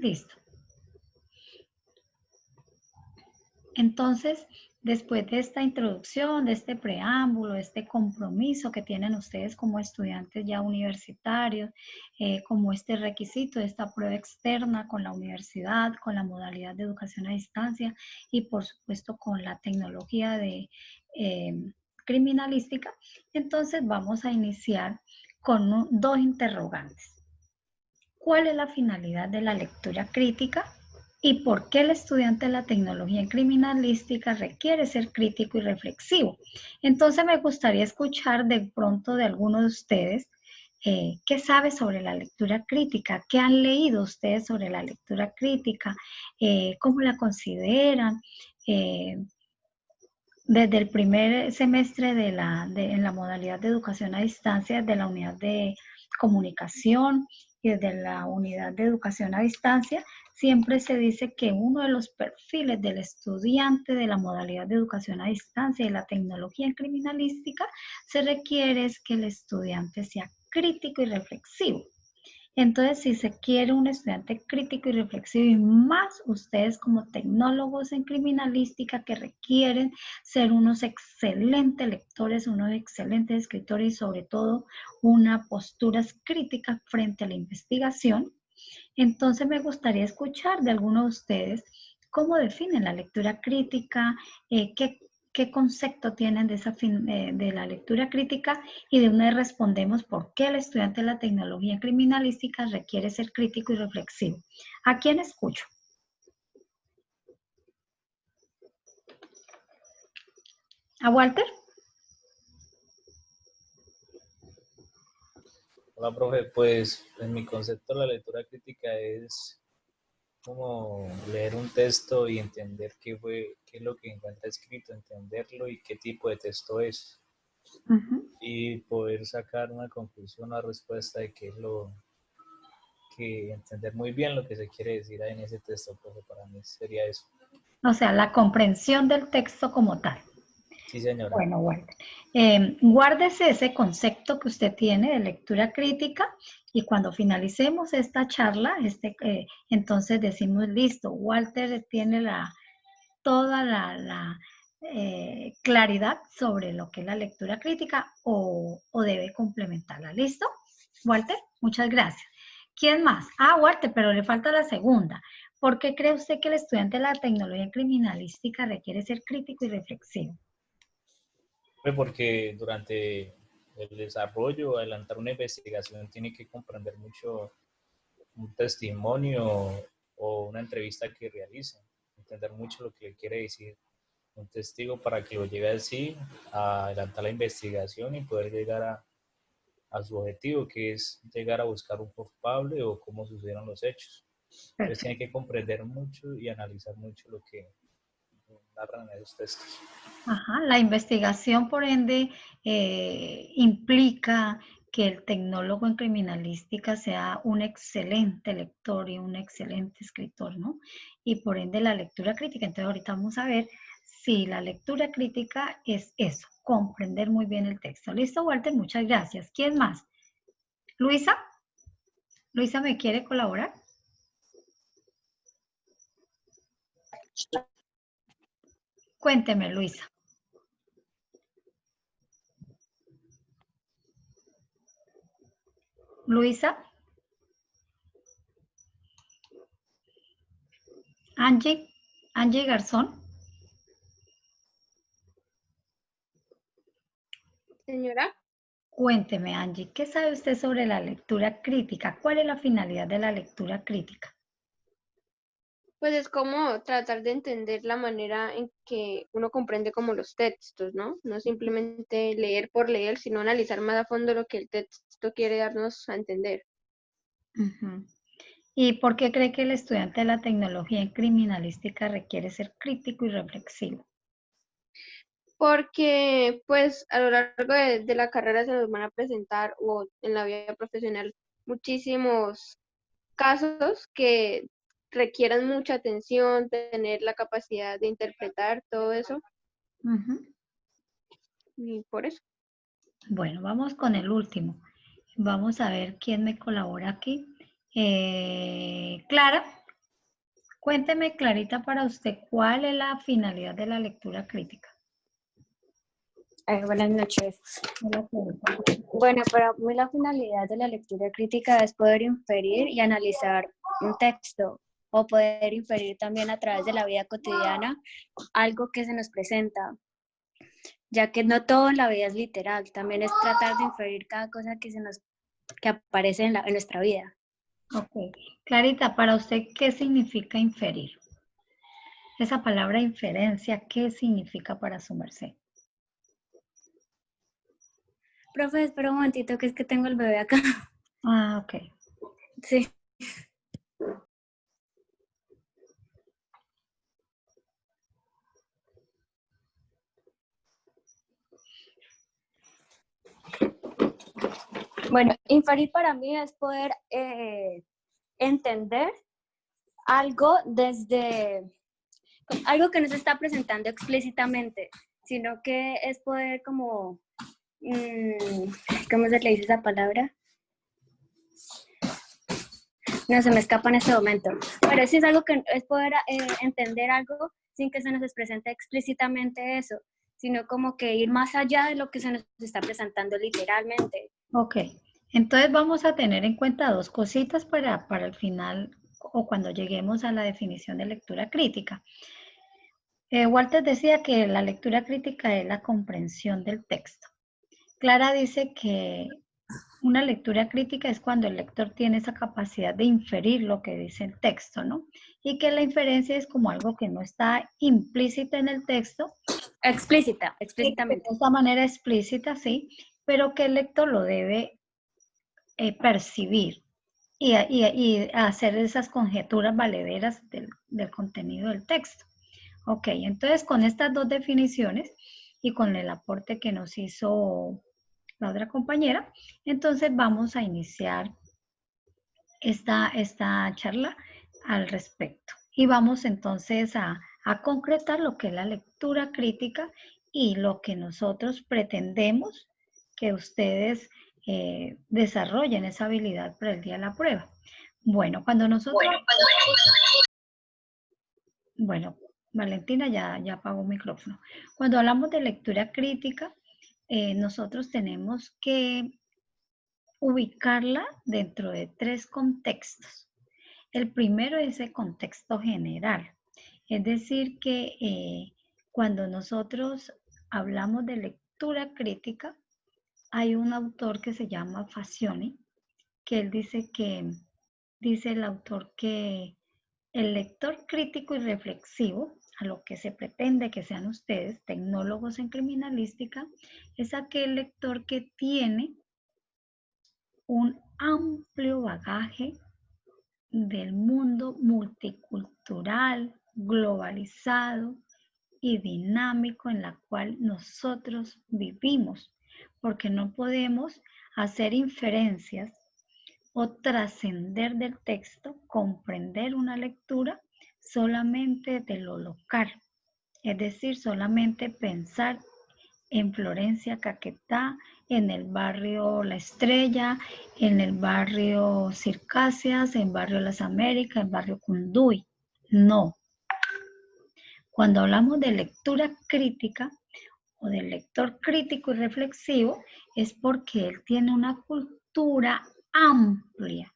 Listo. Entonces, después de esta introducción, de este preámbulo, de este compromiso que tienen ustedes como estudiantes ya universitarios, como este requisito de esta prueba externa con la universidad, con la modalidad de educación a distancia y por supuesto con la tecnología de criminalística, entonces vamos a iniciar con dos interrogantes. ¿Cuál es la finalidad de la lectura crítica? ¿Y por qué el estudiante de la tecnología en criminalística requiere ser crítico y reflexivo? Entonces me gustaría escuchar de pronto de alguno de ustedes qué sabe sobre la lectura crítica, qué han leído ustedes sobre la lectura crítica, cómo la consideran. Desde el primer semestre en la modalidad de educación a distancia de la unidad de comunicación y desde la unidad de educación a distancia, siempre se dice que uno de los perfiles del estudiante de la modalidad de educación a distancia y la tecnología en criminalística se requiere es que el estudiante sea crítico y reflexivo. Entonces, si se quiere un estudiante crítico y reflexivo, y más ustedes como tecnólogos en criminalística que requieren ser unos excelentes lectores, unos excelentes escritores y sobre todo una postura crítica frente a la investigación, entonces me gustaría escuchar de algunos de ustedes cómo definen la lectura crítica, qué concepto tienen de la lectura crítica y de una vez respondemos por qué el estudiante de la tecnología criminalística requiere ser crítico y reflexivo. ¿A quién escucho? ¿A Walter? Hola, profe. Pues en mi concepto la lectura crítica es como leer un texto y entender qué es lo que encuentra escrito, entenderlo y qué tipo de texto es. Y poder sacar una conclusión, una respuesta de qué es lo que entender muy bien lo que se quiere decir ahí en ese texto, profe. Para mí sería eso. O sea, la comprensión del texto como tal. Sí, señora. Bueno, Walter, guárdese ese concepto que usted tiene de lectura crítica y cuando finalicemos esta charla, entonces decimos, listo, Walter tiene toda la claridad sobre lo que es la lectura crítica o debe complementarla. ¿Listo? Walter, muchas gracias. ¿Quién más? Ah, Walter, pero le falta la segunda. ¿Por qué cree usted que el estudiante de la tecnología criminalística requiere ser crítico y reflexivo? Porque durante el desarrollo, adelantar una investigación, tiene que comprender mucho un testimonio o una entrevista que realice, entender mucho lo que le quiere decir un testigo para que lo lleve así a adelantar la investigación y poder llegar a su objetivo, que es llegar a buscar un culpable o cómo sucedieron los hechos. Entonces tiene Perfecto. que comprender mucho y analizar mucho lo que narran esos textos. Ajá, la investigación, por ende, implica que el tecnólogo en criminalística sea un excelente lector y un excelente escritor, ¿no? Y por ende la lectura crítica. Entonces ahorita vamos a ver si la lectura crítica es eso, comprender muy bien el texto. ¿Listo, Walter? Muchas gracias. ¿Quién más? Luisa. Luisa, ¿me quiere colaborar? Cuénteme, Luisa. Luisa. Angie Garzón. Señora, Cuénteme, Angie, ¿qué sabe usted sobre la lectura crítica? ¿Cuál es la finalidad de la lectura crítica? pues es como tratar de entender la manera en que uno comprende como los textos, ¿no? No simplemente leer por leer, sino analizar más a fondo lo que el texto quiere darnos a entender. Ujú. ¿Y por qué cree que el estudiante de la tecnología en criminalística requiere ser crítico y reflexivo? Porque pues a lo largo de la carrera se nos van a presentar o en la vida profesional muchísimos casos que requieran mucha atención, tener la capacidad de interpretar todo eso Ujú. y por eso. Bueno, vamos con el último. Vamos a ver quién me colabora aquí. Clara, Cuénteme, Clarita, para usted, ¿cuál es la finalidad de la lectura crítica? Buenas noches. Hola, Clarita. Bueno, para mí la finalidad de la lectura crítica es poder inferir y analizar un texto o poder inferir también a través de la vida cotidiana algo que se nos presenta, ya que no todo en la vida es literal, también es tratar de inferir cada cosa que aparece en nuestra vida. Ok. Clarita, para usted, ¿qué significa inferir? Esa palabra inferencia, ¿qué significa para su merced? Profe, espera un momentito que es que tengo el bebé acá. Ah, ok. Sí. Bueno, inferir para mí es poder entender algo desde algo que no se está presentando explícitamente, sino que es poder como, ¿cómo se le dice esa palabra? No, se me escapa en este momento. Pero sí es algo que es poder entender algo sin que se nos presente explícitamente eso, sino como que ir más allá de lo que se nos está presentando literalmente. Ok. Entonces vamos a tener en cuenta dos cositas para el final o cuando lleguemos a la definición de lectura crítica. Walter decía que la lectura crítica es la comprensión del texto. Clara dice que una lectura crítica es cuando el lector tiene esa capacidad de inferir lo que dice el texto, ¿no? Y que la inferencia es como algo que no está implícita en el texto. Explícitamente. De esta manera explícita, sí, pero que el lector lo debe percibir y hacer esas conjeturas valederas del contenido del texto. Ok, entonces con estas dos definiciones y con el aporte que nos hizo la otra compañera, entonces vamos a iniciar esta charla al respecto. Y vamos entonces a concretar lo que es la lectura crítica y lo que nosotros pretendemos que ustedes desarrollen esa habilidad para el día de la prueba. Bueno, cuando nosotros... Bueno, Valentina ya apagó el micrófono. Cuando hablamos de lectura crítica, nosotros tenemos que ubicarla dentro de tres contextos. El primero es el contexto general, es decir, que cuando nosotros hablamos de lectura crítica, hay un autor que se llama Fazioni, que él dice el autor que el lector crítico y reflexivo, a lo que se pretende que sean ustedes, tecnólogos en criminalística, es aquel lector que tiene un amplio bagaje del mundo multicultural, globalizado y dinámico en la cual nosotros vivimos, porque no podemos hacer inferencias o trascender del texto, comprender una lectura solamente de lo local, es decir, solamente pensar en Florencia, Caquetá, en el barrio La Estrella, en el barrio Circasias, en el barrio Las Américas, en el barrio Cunduy. No. Cuando hablamos de lectura crítica o del lector crítico y reflexivo, es porque él tiene una cultura amplia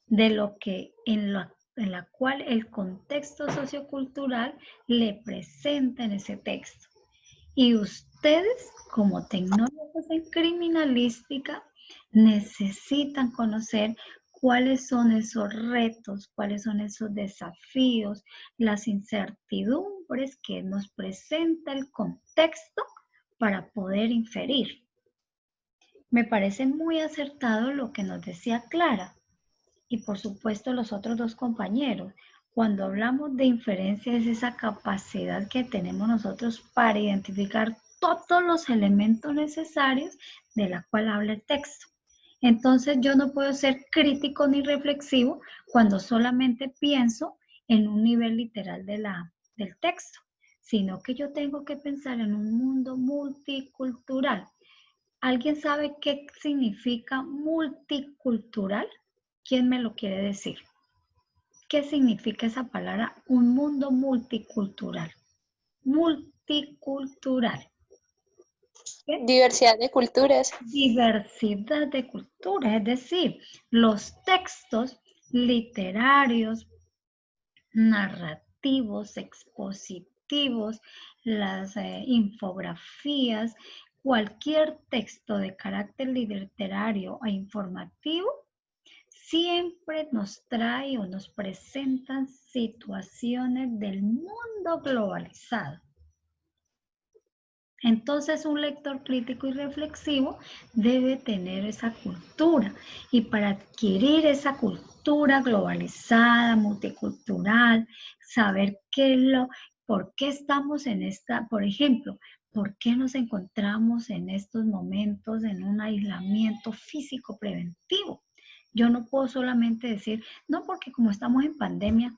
de lo que en la cual el contexto sociocultural le presenta en ese texto. Y ustedes, como tecnólogos en criminalística, necesitan conocer cuáles son esos retos, cuáles son esos desafíos, las incertidumbres que nos presenta el contexto para poder inferir. Me parece muy acertado lo que nos decía Clara y por supuesto los otros dos compañeros. Cuando hablamos de inferencia es esa capacidad que tenemos nosotros para identificar todos los elementos necesarios de la cual habla el texto. Entonces yo no puedo ser crítico ni reflexivo cuando solamente pienso en un nivel literal del texto, sino que yo tengo que pensar en un mundo multicultural. ¿Alguien sabe qué significa multicultural? ¿Quién me lo quiere decir? ¿Qué significa esa palabra? Un mundo multicultural. Multicultural. ¿Qué? Diversidad de culturas. Diversidad de culturas, es decir, los textos literarios, narrativos, expositivos, las infografías, cualquier texto de carácter literario e informativo siempre nos trae o nos presentan situaciones del mundo globalizado. Entonces, un lector crítico y reflexivo debe tener esa cultura, y para adquirir esa cultura globalizada, multicultural, saber por qué estamos en esta, por ejemplo, por qué nos encontramos en estos momentos en un aislamiento físico preventivo. Yo no puedo solamente decir, no, porque como estamos en pandemia,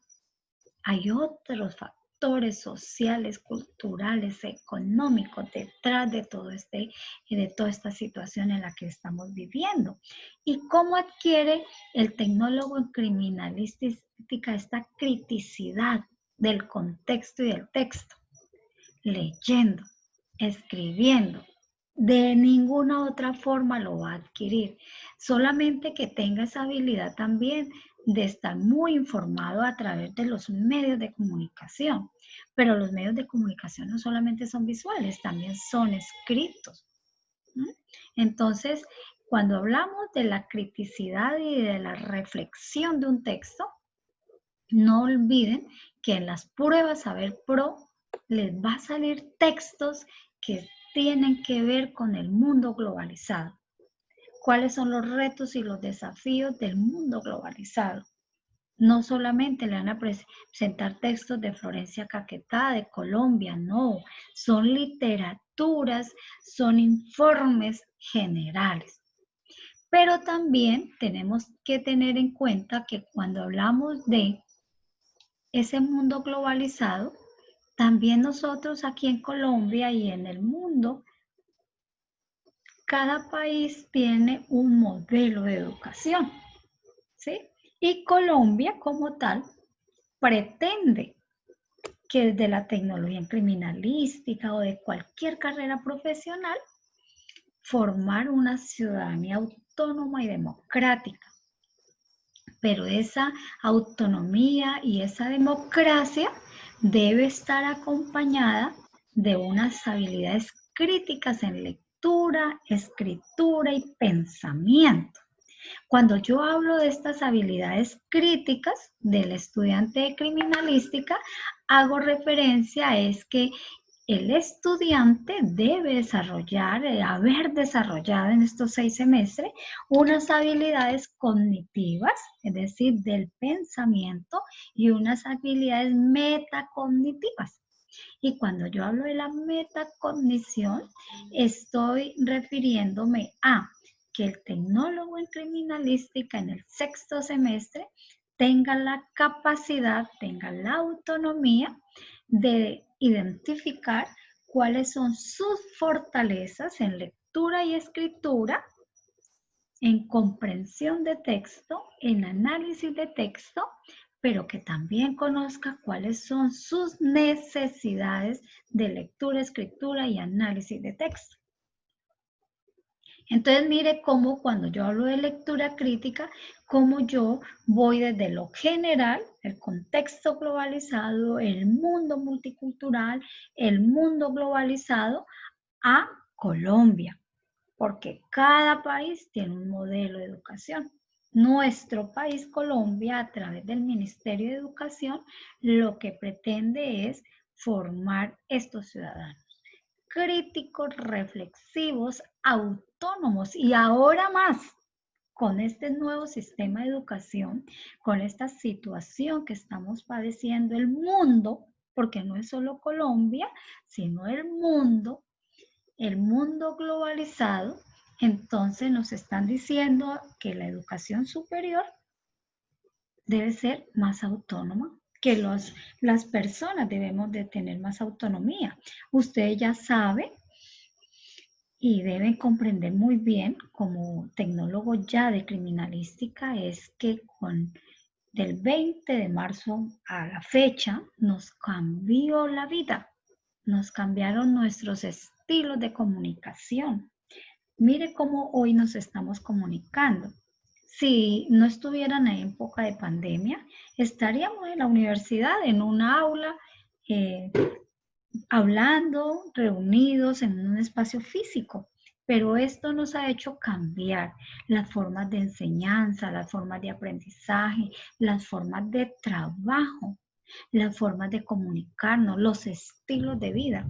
hay otros factores sociales, culturales, económicos detrás de todo de toda esta situación en la que estamos viviendo. ¿Y cómo adquiere el tecnólogo en criminalística esta criticidad del contexto y del texto? Leyendo, escribiendo. De ninguna otra forma lo va a adquirir. Solamente que tenga esa habilidad también de estar muy informado a través de los medios de comunicación. Pero los medios de comunicación no solamente son visuales, también son escritos. Entonces, cuando hablamos de la criticidad y de la reflexión de un texto, no olviden que en las pruebas Saber Pro les va a salir textos que tienen que ver con el mundo globalizado. ¿Cuáles son los retos y los desafíos del mundo globalizado? No solamente le van a presentar textos de Florencia Caquetá, de Colombia, no. Son literaturas, son informes generales. Pero también tenemos que tener en cuenta que cuando hablamos de ese mundo globalizado, también nosotros aquí en Colombia y en el mundo, cada país tiene un modelo de educación, ¿sí? Y Colombia como tal pretende que desde la tecnología en criminalística o de cualquier carrera profesional, formar una ciudadanía autónoma y democrática. Pero esa autonomía y esa democracia debe estar acompañada de unas habilidades críticas en lectura, escritura y pensamiento. Cuando yo hablo de estas habilidades críticas del estudiante de criminalística, hago referencia a que el estudiante debe desarrollar, haber desarrollado en estos 6 semestres unas habilidades cognitivas, es decir, del pensamiento, y unas habilidades metacognitivas. Y cuando yo hablo de la metacognición, estoy refiriéndome a que el tecnólogo en criminalística en el 6º semestre tenga la capacidad, tenga la autonomía de identificar cuáles son sus fortalezas en lectura y escritura, en comprensión de texto, en análisis de texto, pero que también conozca cuáles son sus necesidades de lectura, escritura y análisis de texto. Entonces, mire cómo cuando yo hablo de lectura crítica, cómo yo voy desde lo general, el contexto globalizado, el mundo multicultural, el mundo globalizado, a Colombia, porque cada país tiene un modelo de educación. Nuestro país, Colombia, a través del Ministerio de Educación, lo que pretende es formar estos ciudadanos críticos, reflexivos, autónomos, y ahora más con este nuevo sistema de educación, con esta situación que estamos padeciendo el mundo, porque no es solo Colombia, sino el mundo globalizado. Entonces nos están diciendo que la educación superior debe ser más autónoma, que las personas debemos de tener más autonomía. Usted ya sabe y deben comprender muy bien como tecnólogo ya de criminalística es que con del 20 de marzo a la fecha nos cambió la vida, nos cambiaron nuestros estilos de comunicación. Mire cómo hoy nos estamos comunicando. Si no estuviera en época de pandemia, estaríamos en la universidad, en un aula, hablando, reunidos en un espacio físico. Pero esto nos ha hecho cambiar las formas de enseñanza, las formas de aprendizaje, las formas de trabajo, las formas de comunicarnos, los estilos de vida.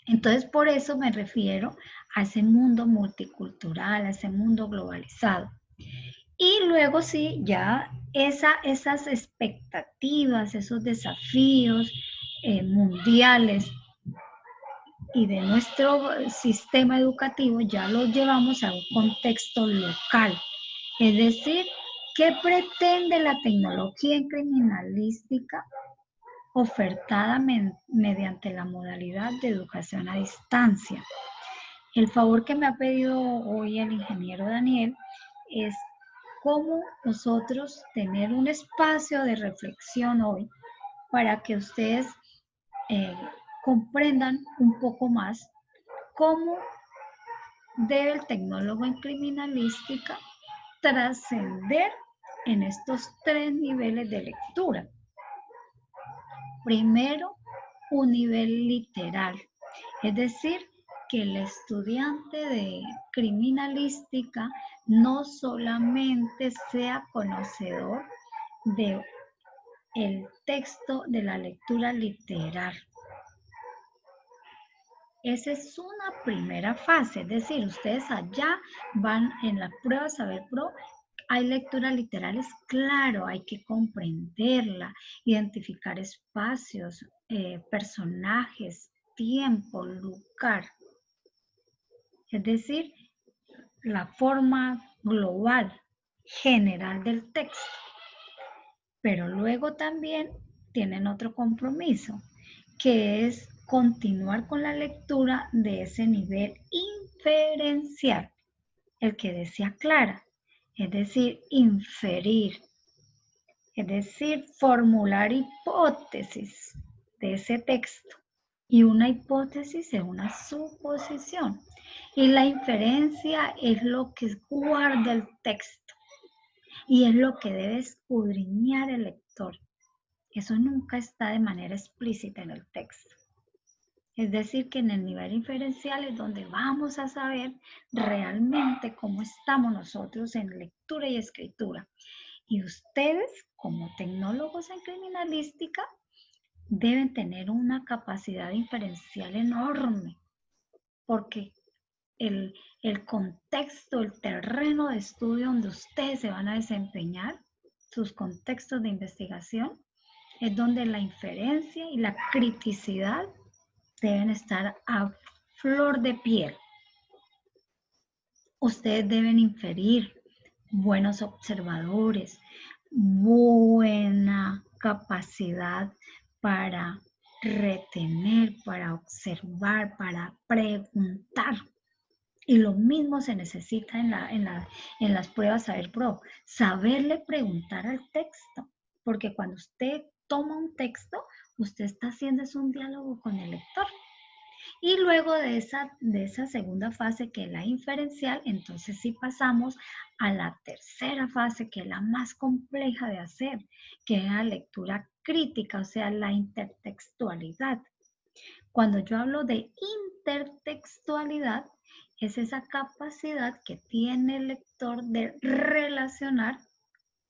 Entonces, por eso me refiero a ese mundo multicultural, a ese mundo globalizado. Y luego sí, ya esas expectativas, esos desafíos mundiales y de nuestro sistema educativo ya los llevamos a un contexto local. Es decir, ¿qué pretende la tecnología en criminalística ofertada mediante la modalidad de educación a distancia? El favor que me ha pedido hoy el ingeniero Daniel es cómo nosotros tener un espacio de reflexión hoy para que ustedes comprendan un poco más cómo debe el tecnólogo en criminalística trascender en estos 3 niveles de lectura. Primero, un nivel literal, es decir, que el estudiante de criminalística no solamente sea conocedor de el texto de la lectura literal. Esa es una primera fase, es decir, ustedes allá van en la prueba Saber Pro, hay lecturas literales, claro, hay que comprenderla, identificar espacios, personajes, tiempo, lugar. Es decir, la forma global, general del texto. Pero luego también tienen otro compromiso, que es continuar con la lectura de ese nivel inferencial, el que decía Clara, es decir, inferir, es decir, formular hipótesis de ese texto. Y una hipótesis es una suposición. Y la inferencia es lo que guarda el texto. Y es lo que debe escudriñar el lector. Eso nunca está de manera explícita en el texto. Es decir, que en el nivel inferencial es donde vamos a saber realmente cómo estamos nosotros en lectura y escritura. Y ustedes, como tecnólogos en criminalística, deben tener una capacidad inferencial enorme, porque el contexto, el terreno de estudio donde ustedes se van a desempeñar, sus contextos de investigación, es donde la inferencia y la criticidad deben estar a flor de piel. Ustedes deben inferir, buenos observadores, buena capacidad para retener, para observar, para preguntar. Y lo mismo se necesita en las pruebas Saber Pro, saberle preguntar al texto, porque cuando usted toma un texto, usted está haciendo un diálogo con el lector. Y luego de esa segunda fase, que es la inferencial, entonces sí pasamos a la tercera fase, que es la más compleja de hacer, que es la lectura crítica, o sea, la intertextualidad. Cuando yo hablo de intertextualidad, es esa capacidad que tiene el lector de relacionar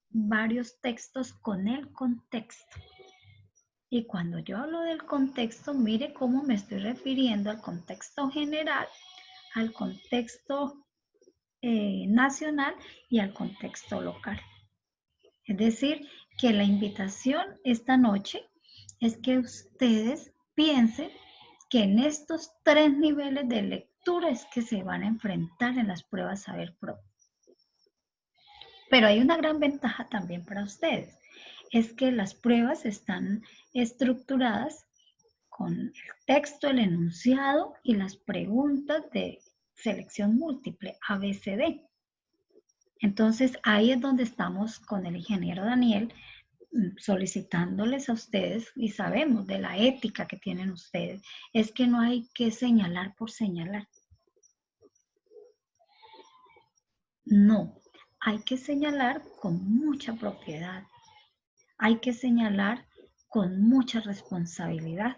varios textos con el contexto. Y cuando yo hablo del contexto, mire cómo me estoy refiriendo al contexto general, al contexto nacional y al contexto local. Es decir, que la invitación esta noche es que ustedes piensen que en estos 3 niveles de lectura es que se van a enfrentar en las pruebas Saber Pro. Pero hay una gran ventaja también para ustedes, es que las pruebas están estructuradas con el texto, el enunciado y las preguntas de selección múltiple, ABCD. Entonces, ahí es donde estamos con el ingeniero Daniel, solicitándoles a ustedes, y sabemos de la ética que tienen ustedes, es que no hay que señalar por señalar. No, hay que señalar con mucha propiedad. Hay que señalar con mucha responsabilidad.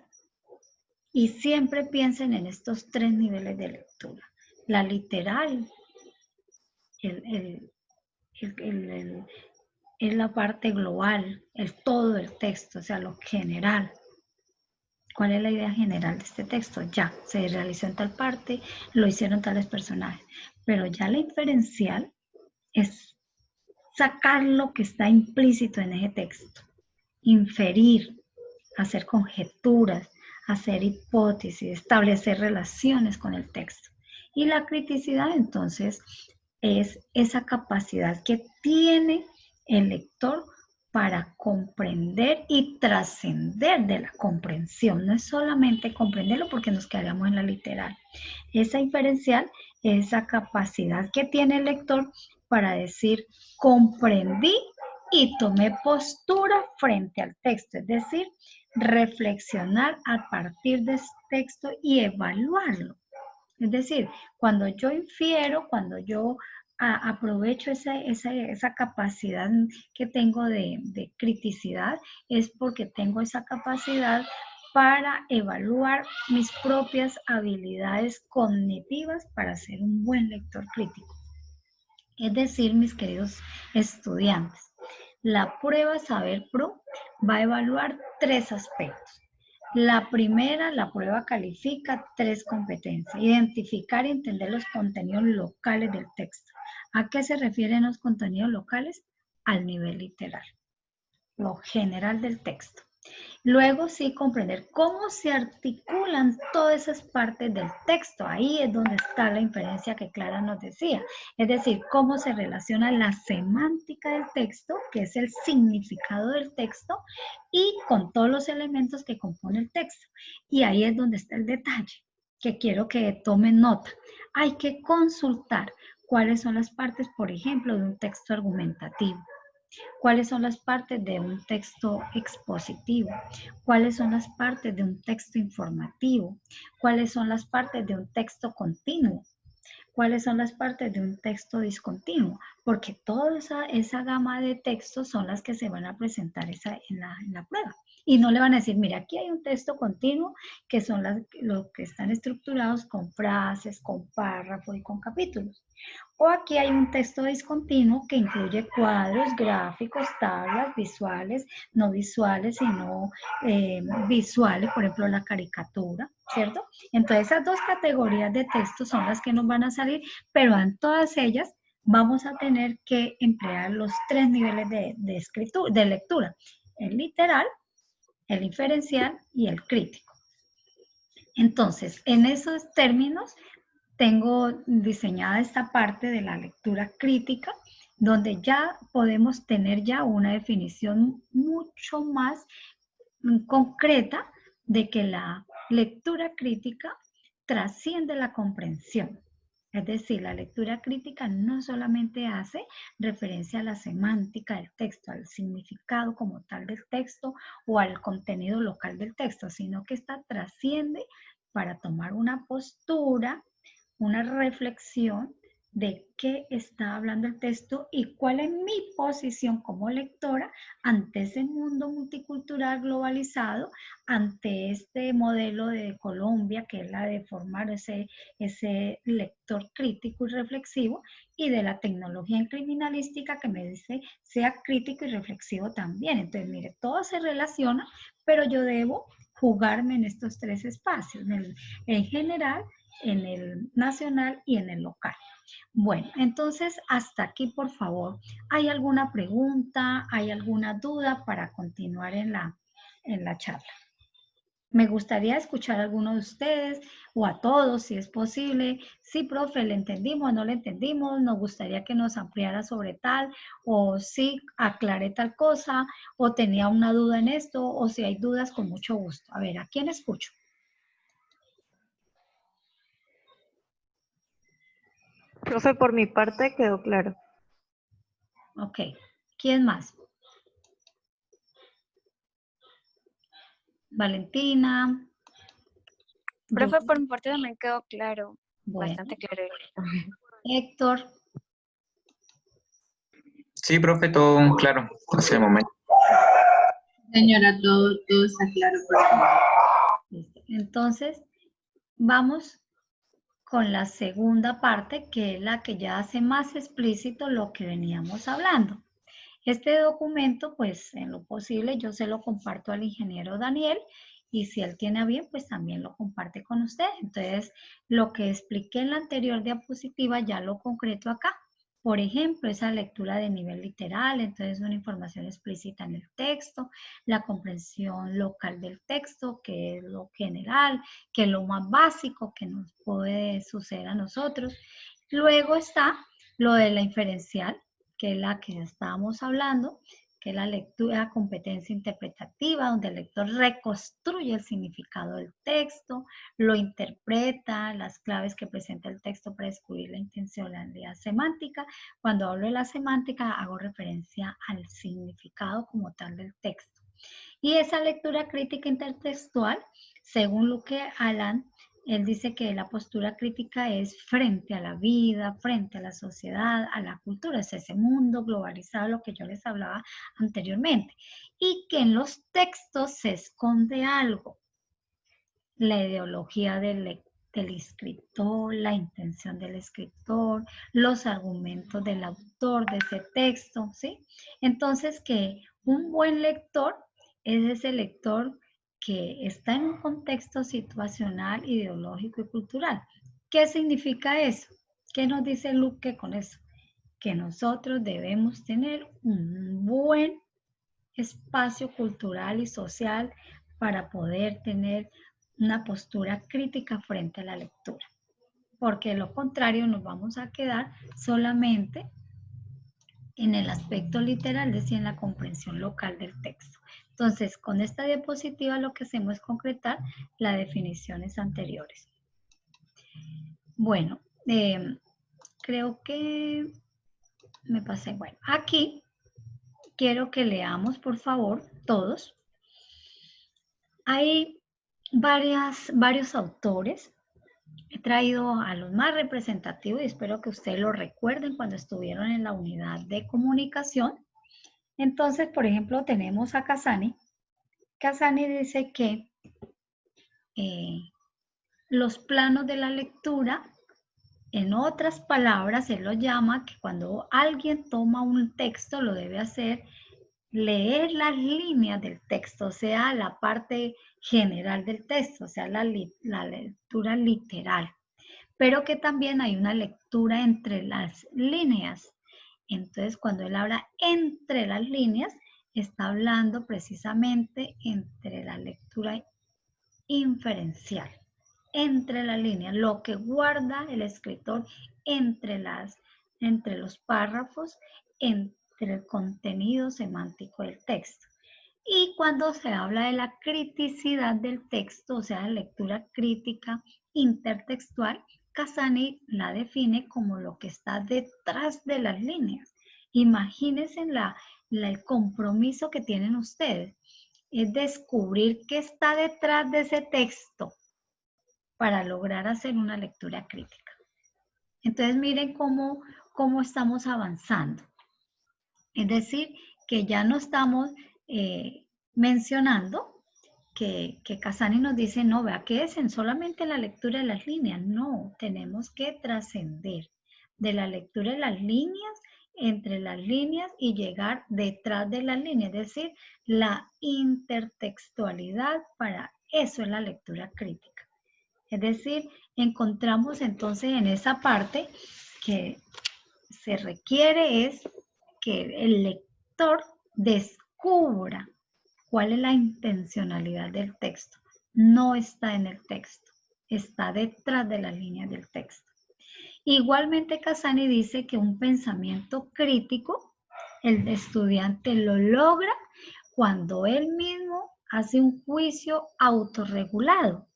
Y siempre piensen en estos 3 niveles de lectura. La literal, es la parte global, el todo del texto, o sea, lo general. ¿Cuál es la idea general de este texto? Ya, se realizó en tal parte, lo hicieron tales personajes. Pero ya la inferencial es sacar lo que está implícito en ese texto, inferir, hacer conjeturas, hacer hipótesis, establecer relaciones con el texto. Y la criticidad, entonces, es esa capacidad que tiene el lector para comprender y trascender de la comprensión. No es solamente comprenderlo porque nos quedaríamos en la literal. Esa inferencial es esa capacidad que tiene el lector para decir, comprendí y tomé postura frente al texto, es decir, reflexionar a partir de este texto y evaluarlo. Es decir, cuando yo infiero, cuando yo aprovecho esa capacidad que tengo de criticidad, es porque tengo esa capacidad para evaluar mis propias habilidades cognitivas para ser un buen lector crítico. Es decir, mis queridos estudiantes, la prueba Saber Pro va a evaluar 3 aspectos. La primera, la prueba califica 3 competencias. Identificar y entender los contenidos locales del texto. ¿A qué se refieren los contenidos locales? Al nivel literal, lo general del texto. Luego sí comprender cómo se articulan todas esas partes del texto. Ahí es donde está la inferencia que Clara nos decía. Es decir, cómo se relaciona la semántica del texto, que es el significado del texto, y con todos los elementos que componen el texto. Y ahí es donde está el detalle, que quiero que tomen nota. Hay que consultar cuáles son las partes, por ejemplo, de un texto argumentativo. ¿Cuáles son las partes de un texto expositivo? ¿Cuáles son las partes de un texto informativo? ¿Cuáles son las partes de un texto continuo? ¿Cuáles son las partes de un texto discontinuo? Porque toda esa gama de textos son las que se van a presentar en la prueba. Y no le van a decir, mira, aquí hay un texto continuo que son los que están estructurados con frases, con párrafos y con capítulos. O aquí hay un texto discontinuo que incluye cuadros, gráficos, tablas, visuales, no visuales, sino visuales, por ejemplo, la caricatura, ¿cierto? Entonces, esas 2 categorías de textos son las que nos van a salir, pero en todas ellas vamos a tener que emplear los 3 niveles de lectura, el literal, el inferencial y el crítico. Entonces, en esos términos, tengo diseñada esta parte de la lectura crítica, donde ya podemos tener ya una definición mucho más concreta de que la lectura crítica trasciende la comprensión. Es decir, la lectura crítica no solamente hace referencia a la semántica del texto, al significado como tal del texto o al contenido local del texto, sino que esta trasciende para tomar una postura, una reflexión de qué está hablando el texto y cuál es mi posición como lectora ante ese mundo multicultural globalizado, ante este modelo de Colombia, que es la de formar ese lector crítico y reflexivo, y de la tecnología en criminalística que me dice sea crítico y reflexivo también. Entonces, mire, todo se relaciona, pero yo debo jugarme en estos 3 espacios, en general, en el nacional y en el local. Bueno, entonces hasta aquí, por favor. ¿Hay alguna pregunta? ¿Hay alguna duda para continuar en la charla? Me gustaría escuchar a alguno de ustedes o a todos, si es posible. Sí, profe, ¿le entendimos? ¿No le entendimos? Nos gustaría que nos ampliara sobre tal, o sí, aclaré tal cosa, o tenía una duda en esto, o si hay dudas, con mucho gusto. A ver, ¿a quién escucho? Profe, por mi parte quedó claro. Ok. ¿Quién más? Valentina. Profe, por mi parte también quedó claro, Bueno, bastante claro. Héctor. Sí, profe, todo claro hasta el momento. Señora, todo está claro por favor. Listo. Entonces, vamos con la segunda parte, que es la que ya hace más explícito lo que veníamos hablando. Este documento, pues en lo posible, yo se lo comparto al ingeniero Daniel y si él tiene a bien, pues también lo comparte con usted. Entonces, lo que expliqué en la anterior diapositiva ya lo concreto acá. Por ejemplo, esa lectura de nivel literal, entonces una información explícita en el texto, la comprensión local del texto, que es lo general, que es lo más básico que nos puede suceder a nosotros. Luego está lo de la inferencial, que es la que estábamos hablando, que es la lectura competencia interpretativa, donde el lector reconstruye el significado del texto, lo interpreta, las claves que presenta el texto para descubrir la intencionalidad semántica. Cuando hablo de la semántica, hago referencia al significado como tal del texto. Y esa lectura crítica intertextual, según Luke Alan, él dice que la postura crítica es frente a la vida, frente a la sociedad, a la cultura, es ese mundo globalizado, lo que yo les hablaba anteriormente. Y que en los textos se esconde algo, la ideología del escritor, la intención del escritor, los argumentos del autor de ese texto, ¿sí? Entonces, que un buen lector es ese lector que está en un contexto situacional, ideológico y cultural. ¿Qué significa eso? ¿Qué nos dice Luque con eso? Que nosotros debemos tener un buen espacio cultural y social para poder tener una postura crítica frente a la lectura, porque de lo contrario nos vamos a quedar solamente en el aspecto literal, es decir, en la comprensión local del texto. Entonces, con esta diapositiva lo que hacemos es concretar las definiciones anteriores. Bueno, creo que me pasé. Bueno, aquí quiero que leamos, por favor, todos. Hay varios autores. He traído a los más representativos y espero que ustedes lo recuerden cuando estuvieron en la unidad de comunicación. Entonces, por ejemplo, tenemos a Casani. Casani dice que los planos de la lectura, en otras palabras, él lo llama que cuando alguien toma un texto lo debe hacer leer las líneas del texto, o sea, la parte general del texto, o sea, la lectura literal, pero que también hay una lectura entre las líneas. Entonces, cuando él habla entre las líneas, está hablando precisamente entre la lectura inferencial, entre las líneas, lo que guarda el escritor entre los párrafos, entre el contenido semántico del texto. Y cuando se habla de la criticidad del texto, o sea, la lectura crítica intertextual, Casani la define como lo que está detrás de las líneas. Imagínense el compromiso que tienen ustedes, es descubrir qué está detrás de ese texto para lograr hacer una lectura crítica. Entonces miren cómo estamos avanzando. Es decir, que ya no estamos mencionando que Casani nos dice, no, vea, quédense solamente en la lectura de las líneas. No, tenemos que trascender de la lectura de las líneas, entre las líneas y llegar detrás de las líneas, es decir, la intertextualidad, para eso es la lectura crítica. Es decir, encontramos entonces en esa parte que se requiere es que el lector descubra cuál es la intencionalidad del texto. No está en el texto, está detrás de las líneas del texto. Igualmente Casani dice que un pensamiento crítico, el estudiante lo logra cuando él mismo hace un juicio autorregulado.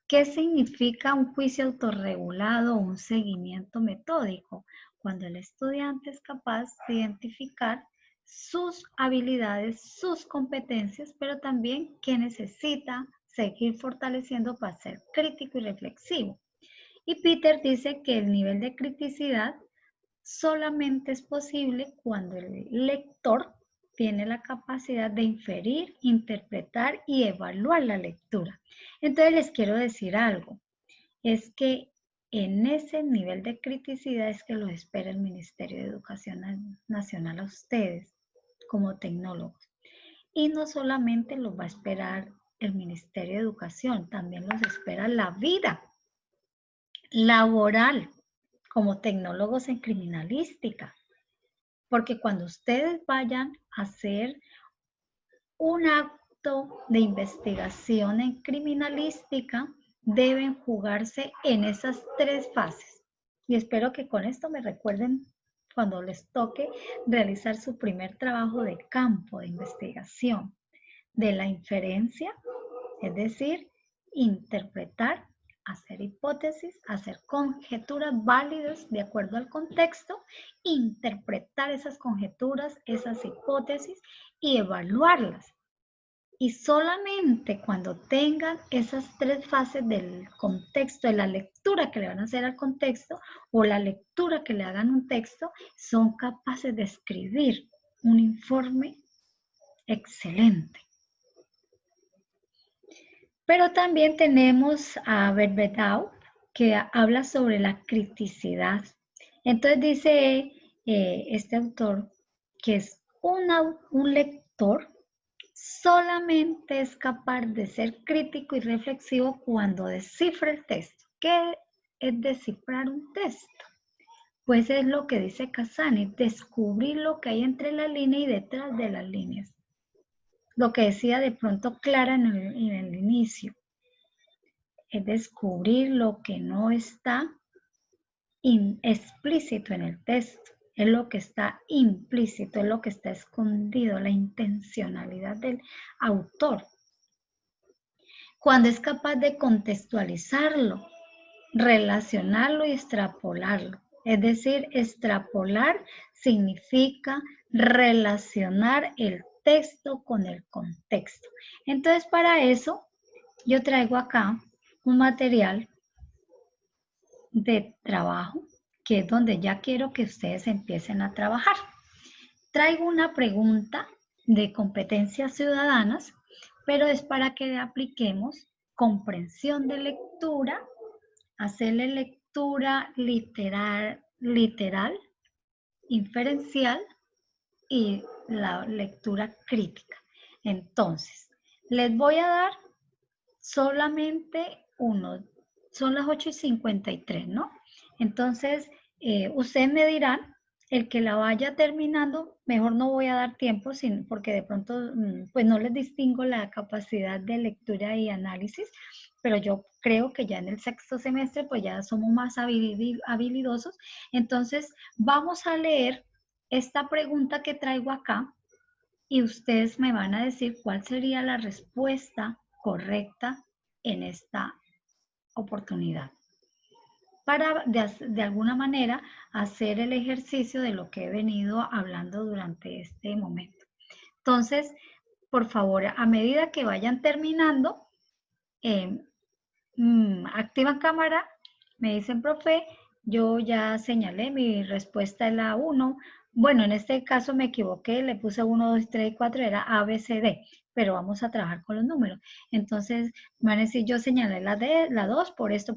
¿Qué significa un juicio autorregulado o un seguimiento metódico? cuando el estudiante es capaz de identificar sus habilidades, sus competencias, pero también qué necesita seguir fortaleciendo para ser crítico y reflexivo. Y Peter dice que el nivel de criticidad solamente es posible cuando el lector tiene la capacidad de inferir, interpretar y evaluar la lectura. Entonces les quiero decir algo, es que en ese nivel de criticidad es que los espera el Ministerio de Educación Nacional a ustedes como tecnólogos. Y no solamente los va a esperar el Ministerio de Educación, también los espera la vida laboral como tecnólogos en criminalística. Porque cuando ustedes vayan a hacer un acto de investigación en criminalística, deben jugarse en esas 3 fases. Y espero que con esto me recuerden cuando les toque realizar su primer trabajo de campo de investigación, de la inferencia, es decir, interpretar, hacer hipótesis, hacer conjeturas válidas de acuerdo al contexto, interpretar esas conjeturas, esas hipótesis y evaluarlas. Y solamente cuando tengan esas 3 fases del contexto, de la lectura que le van a hacer al contexto o la lectura que le hagan un texto, son capaces de escribir un informe excelente. Pero también tenemos a Berbetau, que habla sobre la criticidad. Entonces dice este autor que es un lector solamente es capaz de ser crítico y reflexivo cuando descifra el texto. ¿Qué es descifrar un texto? Pues es lo que dice Casani, descubrir lo que hay entre la línea y detrás de las líneas. Lo que decía de pronto Clara en el inicio, es descubrir lo que no está explícito en el texto, es lo que está implícito, es lo que está escondido, la intencionalidad del autor. Cuando es capaz de contextualizarlo, relacionarlo y extrapolarlo. Es decir, extrapolar significa relacionar el texto con el contexto. Entonces, para eso, yo traigo acá un material de trabajo, que es donde ya quiero que ustedes empiecen a trabajar. Traigo una pregunta de competencias ciudadanas, pero es para que apliquemos comprensión de lectura, hacerle lectura literal, inferencial y la lectura crítica. Entonces, les voy a dar solamente uno. Son las 8:53, ¿no? Entonces, ustedes me dirán, el que la vaya terminando, mejor no voy a dar tiempo, porque de pronto pues no les distingo la capacidad de lectura y análisis, pero yo creo que ya en el 6º semestre pues ya somos más habilidosos. Entonces, vamos a leer esta pregunta que traigo acá y ustedes me van a decir cuál sería la respuesta correcta en esta oportunidad, para de alguna manera hacer el ejercicio de lo que he venido hablando durante este momento. Entonces, por favor, a medida que vayan terminando, activan cámara, me dicen, profe, yo ya señalé, mi respuesta es la 1. Bueno, en este caso me equivoqué, le puse 1, 2, 3, 4, era A, B, C, D, pero vamos a trabajar con los números. Entonces, van a decir, yo señalé la 2 por esto,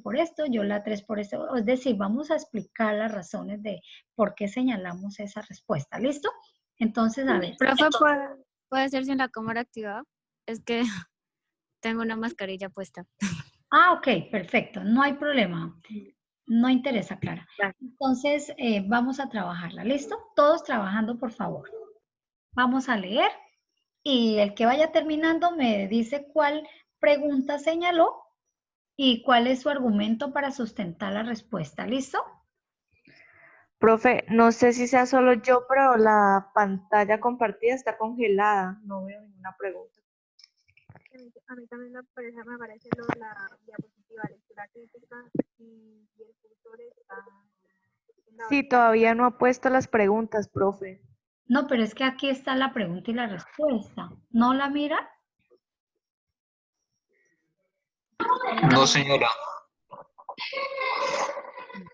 yo la 3 por esto. Es decir, vamos a explicar las razones de por qué señalamos esa respuesta. ¿Listo? Entonces, a ver. Profe, ¿puede ser sin la cámara activada? Es que tengo una mascarilla puesta. Ah, ok, perfecto, no hay problema. No interesa, Clara. Entonces, vamos a trabajarla, ¿listo? Todos trabajando, por favor. Vamos a leer y el que vaya terminando me dice cuál pregunta señaló y cuál es su argumento para sustentar la respuesta, ¿listo? Profe, no sé si sea solo yo, pero la pantalla compartida está congelada. No veo ninguna pregunta. A mí también me parece la diapositiva lectura crítica y el cursor está Sí, todavía no ha puesto las preguntas, profe. No, pero es que aquí está la pregunta y la respuesta. ¿No la mira? No, señora.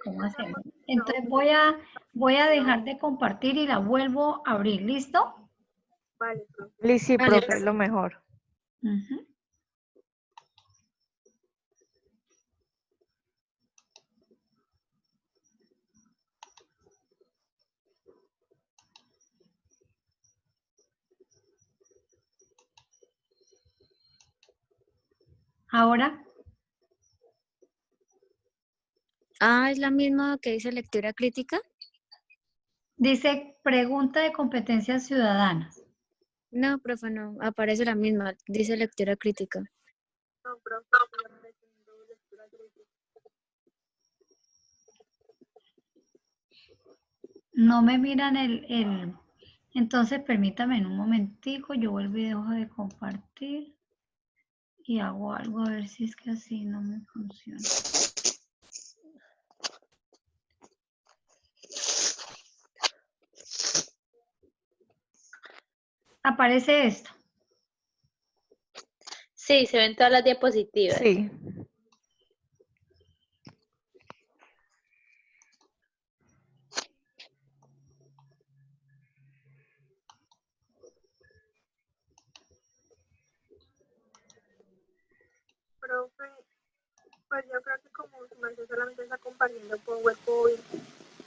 ¿Cómo hacemos? Entonces voy a dejar de compartir y la vuelvo a abrir. ¿Listo? Sí, Vale, profe, lo mejor. Ujú. Ahora Ah, es la misma que dice lectura crítica. dice pregunta de competencias ciudadanas. No, profe, no, aparece la misma, dice lectura crítica. No me miran Entonces permítame en un momentico, yo vuelvo y dejo de compartir y hago algo a ver si es que así no me funciona. Aparece esto. Sí, se ven todas las diapositivas. Sí. Profe, pues yo creo que como su merced solamente está compartiendo PowerPoint,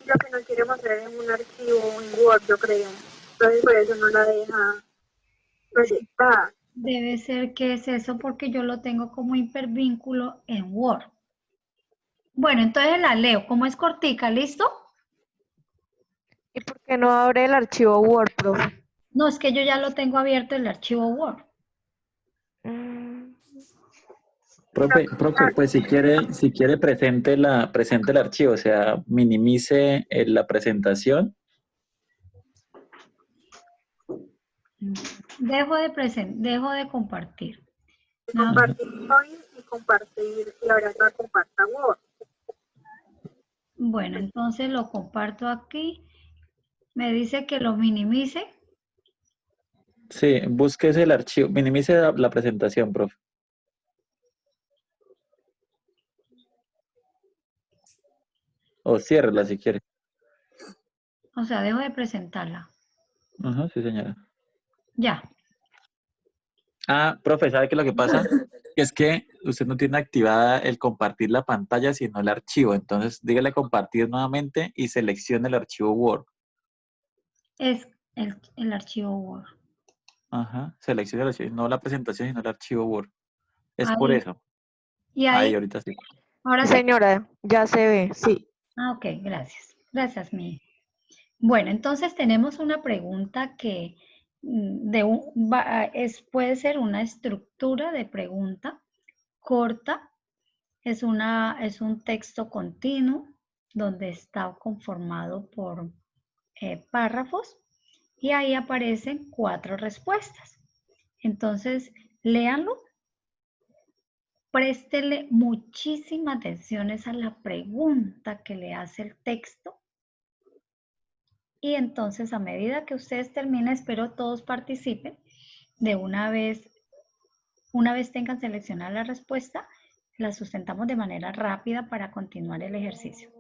lo que no quiere mostrar en un archivo en Word, yo creo. Entonces por eso no la deja proyectar. Debe ser que es eso porque yo lo tengo como hipervínculo en Word. Bueno, entonces la leo. Como es cortica, ¿listo? ¿Y por qué no abre el archivo Word, profe? No, es que yo ya lo tengo abierto el archivo Word. Mm, Profe, pues si quiere presente el archivo, o sea, minimice la presentación. Dejo de compartir. Compartir Point y compartir, y ahora está comparta Word. Bueno, entonces lo comparto aquí. Me dice que lo minimice. Sí, búsquese el archivo, minimice la presentación, profe. O ciérrela si quiere. O sea, dejo de presentarla. Ajá, sí, señora. Ya. Ah, profe, ¿sabe qué es lo que pasa? Es que usted no tiene activada el compartir la pantalla, sino el archivo. Entonces, dígale compartir nuevamente y seleccione el archivo Word. Es el archivo Word. Ajá, seleccione el archivo, no la presentación, sino el archivo Word. Es por Ahí. eso. Y Ahí, ahí. ahorita sí. Ahora sí. señora, ya se ve, sí. Ah, ok, gracias. Gracias, mi. Bueno, entonces tenemos una pregunta que puede ser una estructura de pregunta corta, es un texto continuo donde está conformado por párrafos y ahí aparecen 4 respuestas. Entonces, léanlo, préstele muchísima atención a la pregunta que le hace el texto. Y entonces, a medida que ustedes terminen, espero todos participen. De una vez tengan seleccionada la respuesta, la sustentamos de manera rápida para continuar el ejercicio.